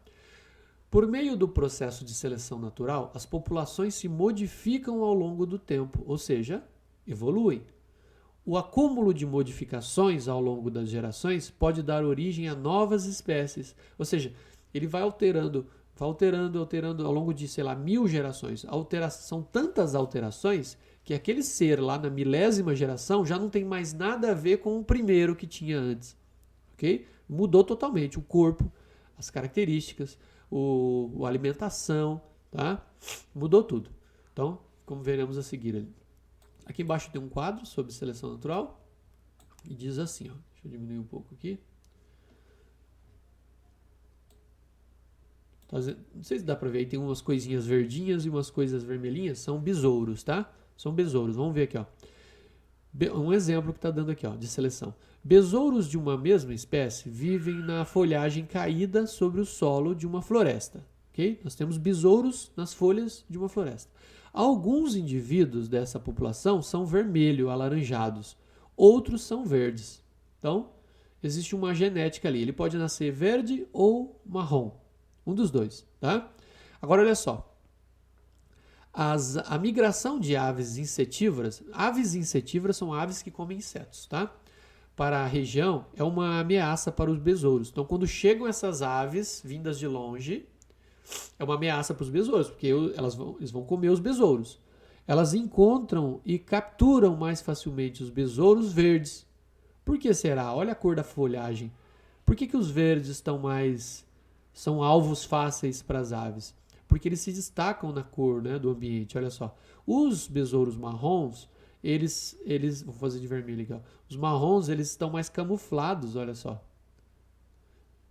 Por meio do processo de seleção natural, as populações se modificam ao longo do tempo, ou seja, evoluem. O acúmulo de modificações ao longo das gerações pode dar origem a novas espécies, ou seja, ele vai alterando ao longo de, 1000 gerações. São tantas alterações que aquele ser lá na 1000ª geração já não tem mais nada a ver com o primeiro que tinha antes. Okay? Mudou totalmente o corpo, as características, a alimentação, tá? Mudou tudo. Então, como veremos a seguir ali. Aqui embaixo tem um quadro sobre seleção natural e diz assim, ó, deixa eu diminuir um pouco aqui. Não sei se dá pra ver, aí tem umas coisinhas verdinhas e umas coisas vermelhinhas, são besouros, tá? São besouros, vamos ver aqui, ó. Um exemplo que está dando aqui, ó, de seleção. Besouros de uma mesma espécie vivem na folhagem caída sobre o solo de uma floresta. Okay? Nós temos besouros nas folhas de uma floresta. Alguns indivíduos dessa população são vermelho, alaranjados. Outros são verdes. Então, existe uma genética ali. Ele pode nascer verde ou marrom. Um dos dois. Tá? Agora, olha só. A migração de aves insetívoras são aves que comem insetos, tá? Para a região é uma ameaça para os besouros. Então, quando chegam essas aves vindas de longe, é uma ameaça para os besouros, porque eles vão comer os besouros. Elas encontram e capturam mais facilmente os besouros verdes. Por que será? Olha a cor da folhagem. Por que os verdes são alvos fáceis para as aves? Porque eles se destacam na cor, né, do ambiente. Olha só, os besouros marrons, eles vou fazer de vermelho aqui, ó. Os marrons, eles estão mais camuflados, olha só.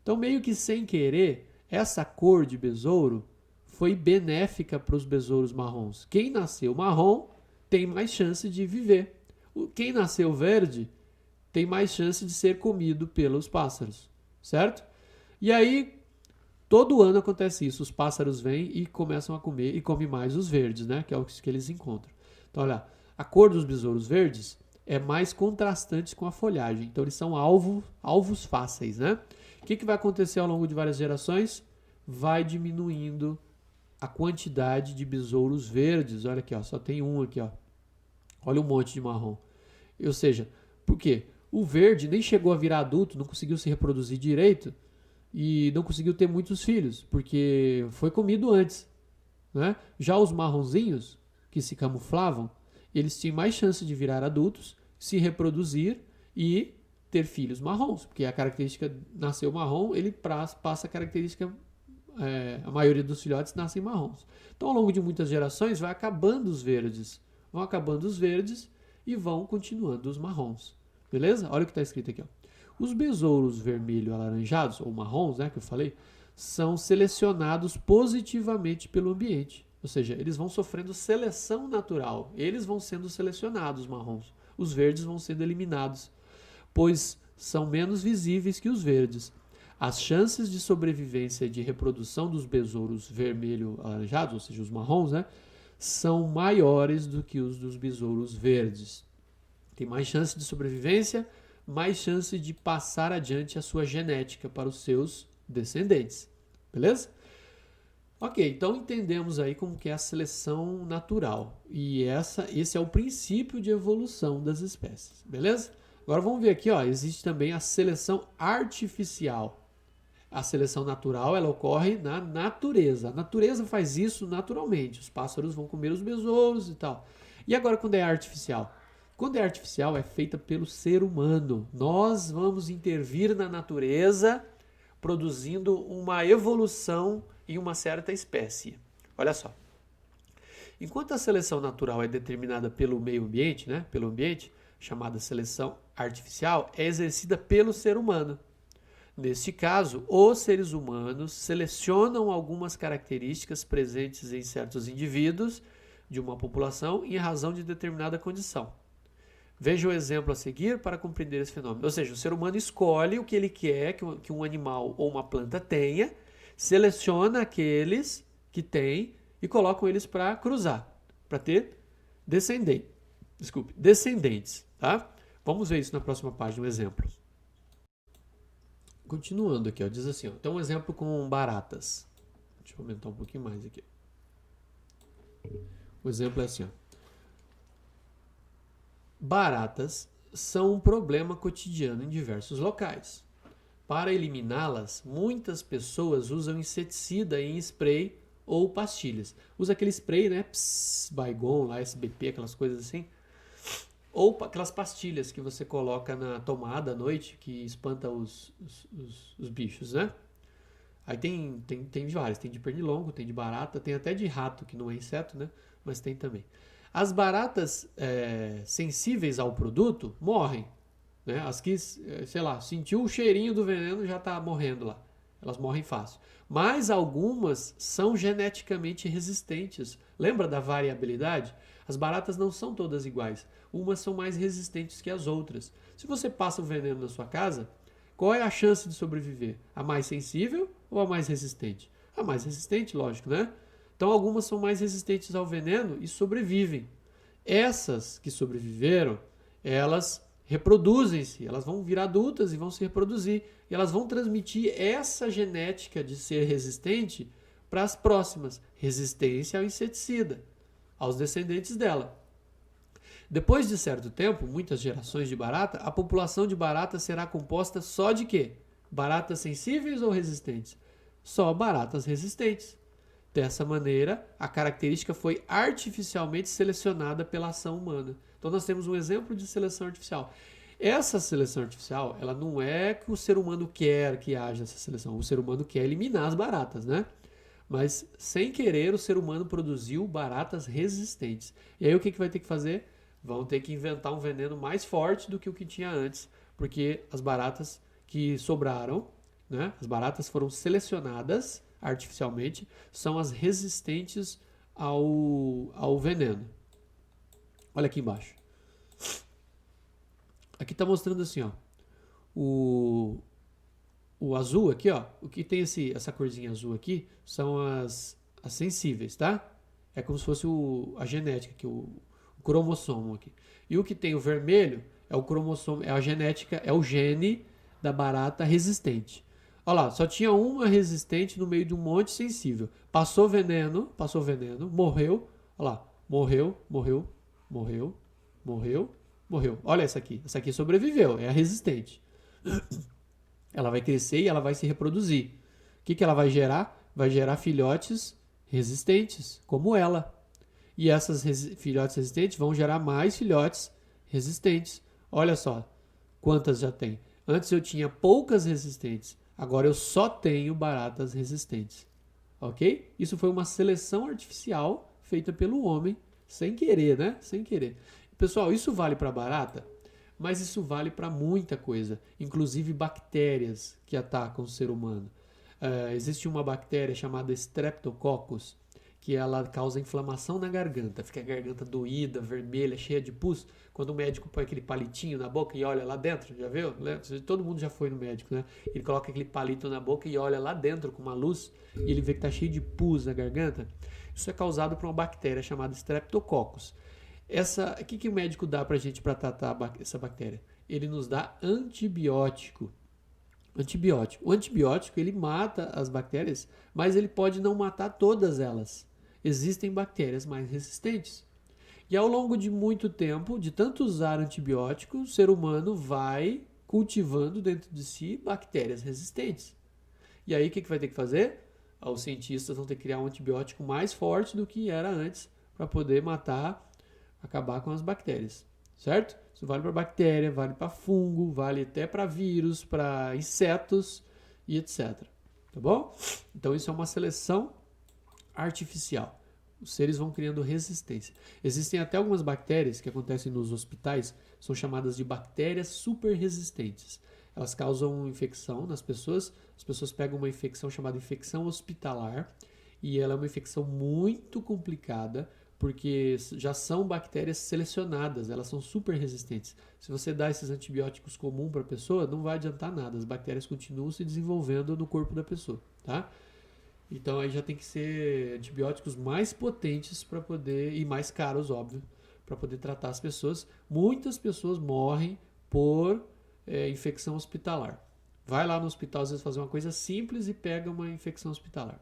Então, meio que sem querer, essa cor de besouro foi benéfica para os besouros marrons. Quem nasceu marrom tem mais chance de viver. Quem nasceu verde tem mais chance de ser comido pelos pássaros, certo? E aí, todo ano acontece isso, os pássaros vêm e começam a comer e comem mais os verdes, né? Que é o que eles encontram. Então, olha, a cor dos besouros verdes é mais contrastante com a folhagem. Então, eles são alvos fáceis, né? O que vai acontecer ao longo de várias gerações? Vai diminuindo a quantidade de besouros verdes. Olha aqui, ó, só tem um aqui, ó. Olha um monte de marrom. Ou seja, por quê? O verde nem chegou a virar adulto, não conseguiu se reproduzir direito e não conseguiu ter muitos filhos, porque foi comido antes, né? Já os marronzinhos, que se camuflavam, eles tinham mais chance de virar adultos, se reproduzir e ter filhos marrons, porque a característica nasceu marrom, ele passa a característica, a maioria dos filhotes nascem marrons. Então, ao longo de muitas gerações, vai acabando os verdes, e vão continuando os marrons. Beleza? Olha o que está escrito aqui, ó. Os besouros vermelho-alaranjados, ou marrons, né, que eu falei, são selecionados positivamente pelo ambiente. Ou seja, eles vão sofrendo seleção natural. Eles vão sendo selecionados, os marrons. Os verdes vão sendo eliminados, pois são menos visíveis que os verdes. As chances de sobrevivência e de reprodução dos besouros vermelho-alaranjados, ou seja, os marrons, né, são maiores do que os dos besouros verdes. Tem mais chance de sobrevivência, mais chance de passar adiante a sua genética para os seus descendentes. Beleza? Ok, então entendemos aí como que é a seleção natural. E esse é o princípio de evolução das espécies. Beleza? Agora vamos ver aqui, ó, existe também a seleção artificial. A seleção natural, ela ocorre na natureza. A natureza faz isso naturalmente. Os pássaros vão comer os besouros e tal. E agora quando é artificial? Quando é artificial, é feita pelo ser humano. Nós vamos intervir na natureza, produzindo uma evolução em uma certa espécie. Olha só. Enquanto a seleção natural é determinada pelo meio ambiente, né, pelo ambiente, chamada seleção artificial, é exercida pelo ser humano. Neste caso, os seres humanos selecionam algumas características presentes em certos indivíduos de uma população em razão de determinada condição. Veja o exemplo a seguir para compreender esse fenômeno. Ou seja, o ser humano escolhe o que ele quer que um animal ou uma planta tenha, seleciona aqueles que tem e colocam eles para cruzar, para ter descendentes, tá? Vamos ver isso na próxima página, um exemplo. Continuando aqui, ó, diz assim, ó, então um exemplo com baratas. Deixa eu aumentar um pouquinho mais aqui. O exemplo é assim, ó. Baratas são um problema cotidiano em diversos locais. Para eliminá-las, muitas pessoas usam inseticida em spray ou pastilhas. Usa aquele spray, né? Baygon, lá, SBP, aquelas coisas assim. Ou aquelas pastilhas que você coloca na tomada à noite, que espanta os bichos, né? Aí tem vários, tem de pernilongo, tem de barata, tem até de rato, que não é inseto, né? Mas tem também. As baratas sensíveis ao produto morrem, né? As que, sei lá, sentiu o cheirinho do veneno já está morrendo lá. Elas morrem fácil. Mas algumas são geneticamente resistentes. Lembra da variabilidade? As baratas não são todas iguais. Umas são mais resistentes que as outras. Se você passa o veneno na sua casa, qual é a chance de sobreviver? A mais sensível ou a mais resistente? A mais resistente, lógico, né? Então algumas são mais resistentes ao veneno e sobrevivem. Essas que sobreviveram, elas reproduzem-se, elas vão virar adultas e vão se reproduzir. E elas vão transmitir essa genética de ser resistente para as próximas. Resistência ao inseticida, aos descendentes dela. Depois de certo tempo, muitas gerações de barata, a população de barata será composta só de quê? Baratas sensíveis ou resistentes? Só baratas resistentes. Dessa maneira, a característica foi artificialmente selecionada pela ação humana. Então nós temos um exemplo de seleção artificial. Essa seleção artificial, ela não é que o ser humano quer que haja essa seleção. O ser humano quer eliminar as baratas, né? Mas, sem querer, o ser humano produziu baratas resistentes. E aí o que vai ter que fazer? Vão ter que inventar um veneno mais forte do que o que tinha antes, porque as baratas que sobraram, né? As baratas foram selecionadas artificialmente, são as resistentes ao veneno. Olha aqui embaixo. Aqui está mostrando assim, ó, o azul aqui, ó, o que tem essa corzinha azul aqui são as sensíveis, tá? É como se fosse a genética aqui, o cromossomo aqui. E o que tem o vermelho é o cromossomo, é a genética, é o gene da barata resistente. Olha lá, só tinha uma resistente no meio de um monte sensível. Passou veneno, morreu. Olha lá, morreu. Olha essa aqui sobreviveu, é a resistente. Ela vai crescer e ela vai se reproduzir. O que ela vai gerar? Vai gerar filhotes resistentes, como ela. E essas filhotes resistentes vão gerar mais filhotes resistentes. Olha só quantas já tem. Antes eu tinha poucas resistentes. Agora eu só tenho baratas resistentes. Ok? Isso foi uma seleção artificial feita pelo homem, sem querer, né? Sem querer. Pessoal, isso vale para barata, mas isso vale para muita coisa, inclusive bactérias que atacam o ser humano. Existe uma bactéria chamada Streptococcus, que ela causa inflamação na garganta, fica a garganta doída, vermelha, cheia de pus. Quando o médico põe aquele palitinho na boca e olha lá dentro, já viu? Todo mundo já foi no médico, né? Ele coloca aquele palito na boca e olha lá dentro com uma luz e ele vê que está cheio de pus na garganta. Isso é causado por uma bactéria chamada Streptococcus. O que o médico dá pra gente para tratar essa bactéria? Ele nos dá antibiótico. O antibiótico, ele mata as bactérias, mas ele pode não matar todas elas. Existem bactérias mais resistentes. E ao longo de muito tempo, de tanto usar antibiótico, o ser humano vai cultivando dentro de si bactérias resistentes. E aí o que vai ter que fazer? Os cientistas vão ter que criar um antibiótico mais forte do que era antes para poder acabar com as bactérias, certo? Isso vale para bactéria, vale para fungo, vale até para vírus, para insetos e etc. Tá bom? Então isso é uma seleção artificial. Os seres vão criando resistência. Existem até algumas bactérias que acontecem nos hospitais, são chamadas de bactérias super resistentes. Elas causam infecção nas pessoas, as pessoas pegam uma infecção chamada infecção hospitalar, e ela é uma infecção muito complicada, porque já são bactérias selecionadas, elas são super resistentes. Se você dá esses antibióticos comuns para a pessoa, não vai adiantar nada, as bactérias continuam se desenvolvendo no corpo da pessoa, tá? Então aí já tem que ser antibióticos mais potentes para poder, e mais caros, óbvio, para poder tratar as pessoas. Muitas pessoas morrem por infecção hospitalar. Vai lá no hospital às vezes fazer uma coisa simples e pega uma infecção hospitalar.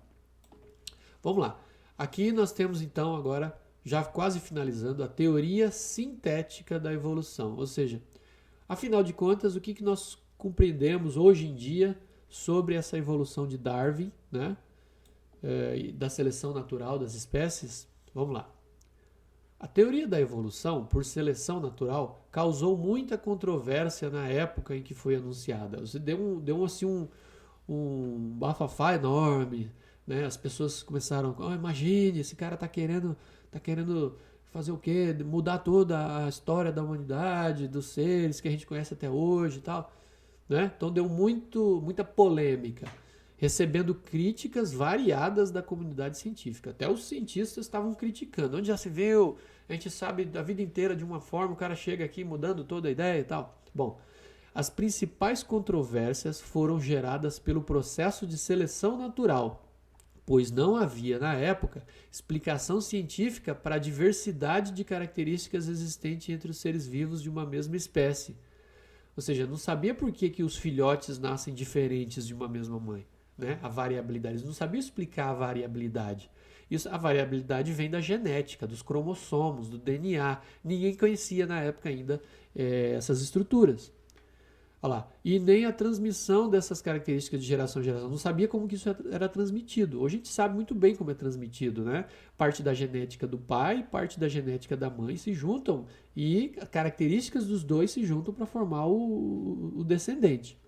Vamos lá. Aqui nós temos então agora, já quase finalizando, a teoria sintética da evolução. Ou seja, afinal de contas, o que nós compreendemos hoje em dia sobre essa evolução de Darwin, né? Da seleção natural das espécies? Vamos lá. A teoria da evolução por seleção natural causou muita controvérsia na época em que foi anunciada. Você deu assim, um bafafá enorme, né? As pessoas começaram, imagine, esse cara tá querendo fazer o quê? Mudar toda a história da humanidade, dos seres que a gente conhece até hoje e tal, né? Então deu muita polêmica, recebendo críticas variadas da comunidade científica. Até os cientistas estavam criticando. Onde já se viu? A gente sabe da vida inteira de uma forma, o cara chega aqui mudando toda a ideia e tal. Bom, as principais controvérsias foram geradas pelo processo de seleção natural, pois não havia, na época, explicação científica para a diversidade de características existente entre os seres vivos de uma mesma espécie. Ou seja, não sabia por que os filhotes nascem diferentes de uma mesma mãe, né? A variabilidade. Eles não sabiam explicar a variabilidade. A variabilidade vem da genética, dos cromossomos, do DNA. Ninguém conhecia na época ainda essas estruturas. Olha lá. E nem a transmissão dessas características de geração em geração. Não sabia como que isso era transmitido. Hoje a gente sabe muito bem como é transmitido, né? Parte da genética do pai, parte da genética da mãe se juntam e características dos dois se juntam para formar o descendente.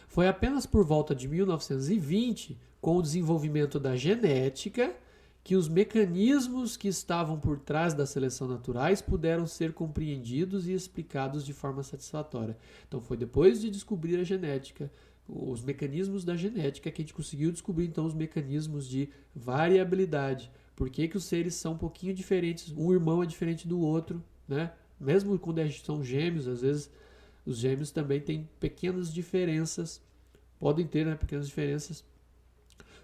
Foi apenas por volta de 1920, com o desenvolvimento da genética, que os mecanismos que estavam por trás da seleção naturais puderam ser compreendidos e explicados de forma satisfatória. Então foi depois de descobrir a genética, os mecanismos da genética, que a gente conseguiu descobrir então os mecanismos de variabilidade. Por que os seres são um pouquinho diferentes, um irmão é diferente do outro, né? Mesmo quando são gêmeos, às vezes os gêmeos também têm pequenas diferenças, podem ter, né, pequenas diferenças.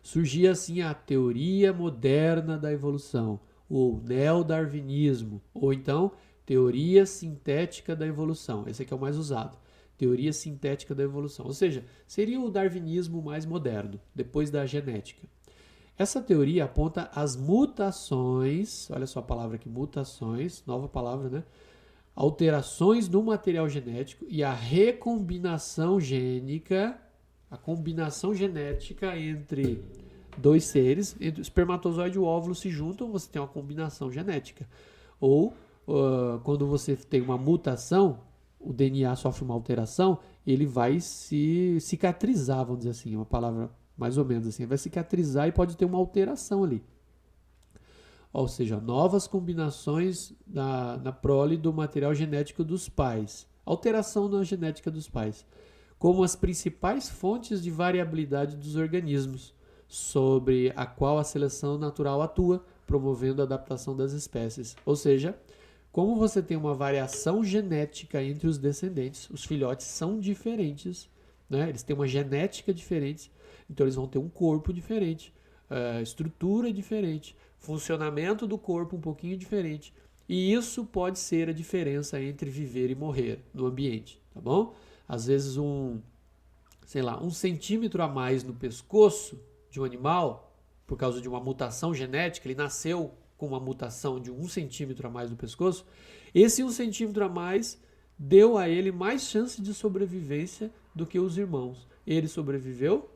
Surgia assim a teoria moderna da evolução, ou neodarwinismo, ou então teoria sintética da evolução. Esse aqui é o mais usado. Teoria sintética da evolução. Ou seja, seria o darwinismo mais moderno, depois da genética. Essa teoria aponta as mutações, olha só a palavra aqui, mutações, nova palavra, né? Alterações no material genético e a recombinação gênica, a combinação genética entre dois seres, entre o espermatozoide e o óvulo se juntam, você tem uma combinação genética. Ou quando você tem uma mutação, o DNA sofre uma alteração, ele vai se cicatrizar, vamos dizer assim, uma palavra mais ou menos assim, vai cicatrizar e pode ter uma alteração ali. Ou seja, novas combinações na prole do material genético dos pais. Alteração na genética dos pais. Como as principais fontes de variabilidade dos organismos, sobre a qual a seleção natural atua, promovendo a adaptação das espécies. Ou seja, como você tem uma variação genética entre os descendentes, os filhotes são diferentes, né? Eles têm uma genética diferente, então eles vão ter um corpo diferente, estrutura diferente, funcionamento do corpo um pouquinho diferente. E isso pode ser a diferença entre viver e morrer no ambiente, tá bom? Às vezes um centímetro a mais no pescoço de um animal, por causa de uma mutação genética, ele nasceu com uma mutação de 1 centímetro a mais no pescoço, esse 1 centímetro a mais deu a ele mais chance de sobrevivência do que os irmãos. Ele sobreviveu,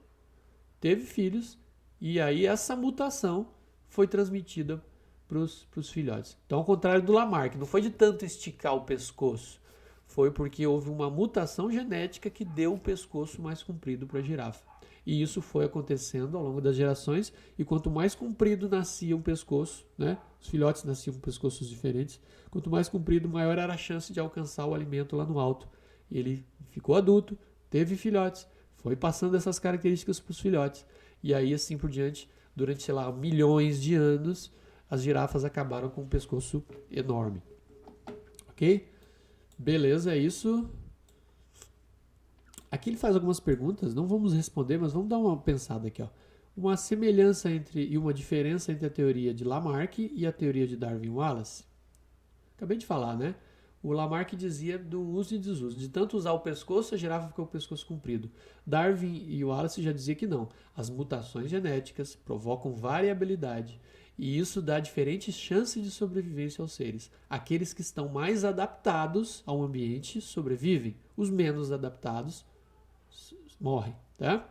teve filhos, e aí essa mutação foi transmitida para os filhotes. Então, ao contrário do Lamarck, não foi de tanto esticar o pescoço, foi porque houve uma mutação genética que deu um pescoço mais comprido para a girafa. E isso foi acontecendo ao longo das gerações, e quanto mais comprido nascia um pescoço, né? Os filhotes nasciam com pescoços diferentes, quanto mais comprido, maior era a chance de alcançar o alimento lá no alto. E ele ficou adulto, teve filhotes, foi passando essas características para os filhotes. E aí, assim por diante, durante, sei lá, milhões de anos, as girafas acabaram com um pescoço enorme. Ok? Beleza, é isso. Aqui ele faz algumas perguntas, não vamos responder, mas vamos dar uma pensada aqui. Ó. Uma semelhança e uma diferença entre a teoria de Lamarck e a teoria de Darwin-Wallace. Acabei de falar, né? O Lamarck dizia do uso e desuso. De tanto usar o pescoço, a girafa ficou com o pescoço comprido. Darwin e Wallace já diziam que não. As mutações genéticas provocam variabilidade e isso dá diferentes chances de sobrevivência aos seres. Aqueles que estão mais adaptados ao ambiente sobrevivem. Os menos adaptados morrem, tá?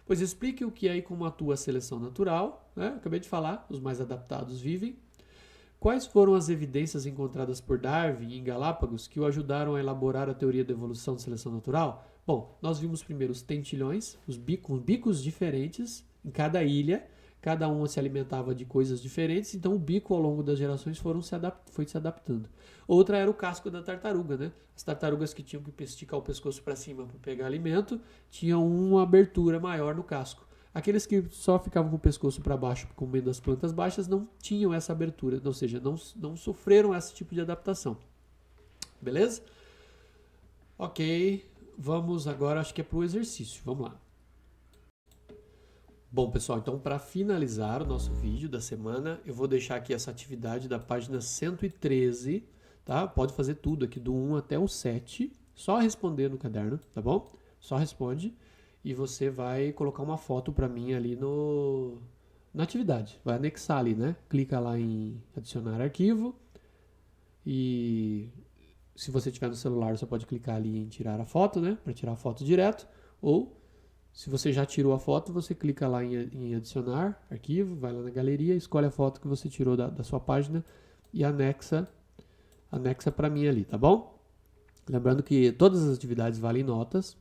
Pois explique o que é e como atua a seleção natural. Né? Acabei de falar, os mais adaptados vivem. Quais foram as evidências encontradas por Darwin em Galápagos que o ajudaram a elaborar a teoria da evolução de seleção natural? Bom, nós vimos primeiro os tentilhões, os bicos diferentes em cada ilha, cada um se alimentava de coisas diferentes, então o bico ao longo das gerações foi se adaptando. Outra era o casco da tartaruga, né? As tartarugas que tinham que esticar o pescoço para cima para pegar alimento tinham uma abertura maior no casco. Aqueles que só ficavam com o pescoço para baixo comendo as plantas baixas não tinham essa abertura, ou seja, não sofreram esse tipo de adaptação. Beleza? Ok, vamos agora, acho que é para o exercício. Vamos lá. Bom, pessoal, então para finalizar o nosso vídeo da semana, eu vou deixar aqui essa atividade da página 113, tá? Pode fazer tudo aqui do 1 até o 7, só responder no caderno, tá bom? Só responde. E você vai colocar uma foto para mim ali na atividade. Vai anexar ali, né? Clica lá em adicionar arquivo. E se você tiver no celular, você pode clicar ali em tirar a foto, né? Para tirar a foto direto. Ou, se você já tirou a foto, você clica lá em adicionar arquivo, vai lá na galeria, escolhe a foto que você tirou da sua página e anexa para mim ali, tá bom? Lembrando que todas as atividades valem notas.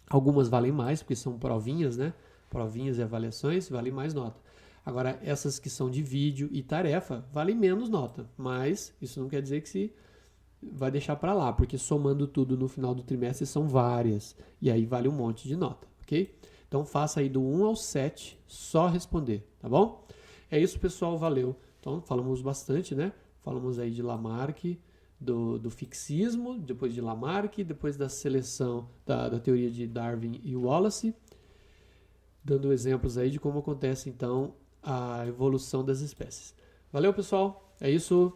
Algumas valem mais, porque são provinhas, né? Provinhas e avaliações, valem mais nota. Agora, essas que são de vídeo e tarefa, valem menos nota. Mas isso não quer dizer que se vai deixar para lá, porque somando tudo no final do trimestre são várias. E aí vale um monte de nota, ok? Então faça aí do 1 ao 7, só responder, tá bom? É isso, pessoal, valeu. Então falamos bastante, né? Falamos aí de Lamarck, do fixismo, depois de Lamarck, depois da seleção da teoria de Darwin e Wallace, dando exemplos aí de como acontece então a evolução das espécies. Valeu, pessoal, é isso,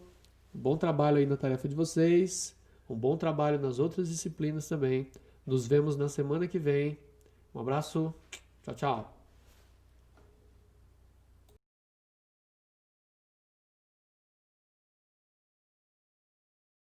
um bom trabalho aí na tarefa de vocês, um bom trabalho nas outras disciplinas também. Nos vemos na semana que vem. Um abraço, tchau, tchau.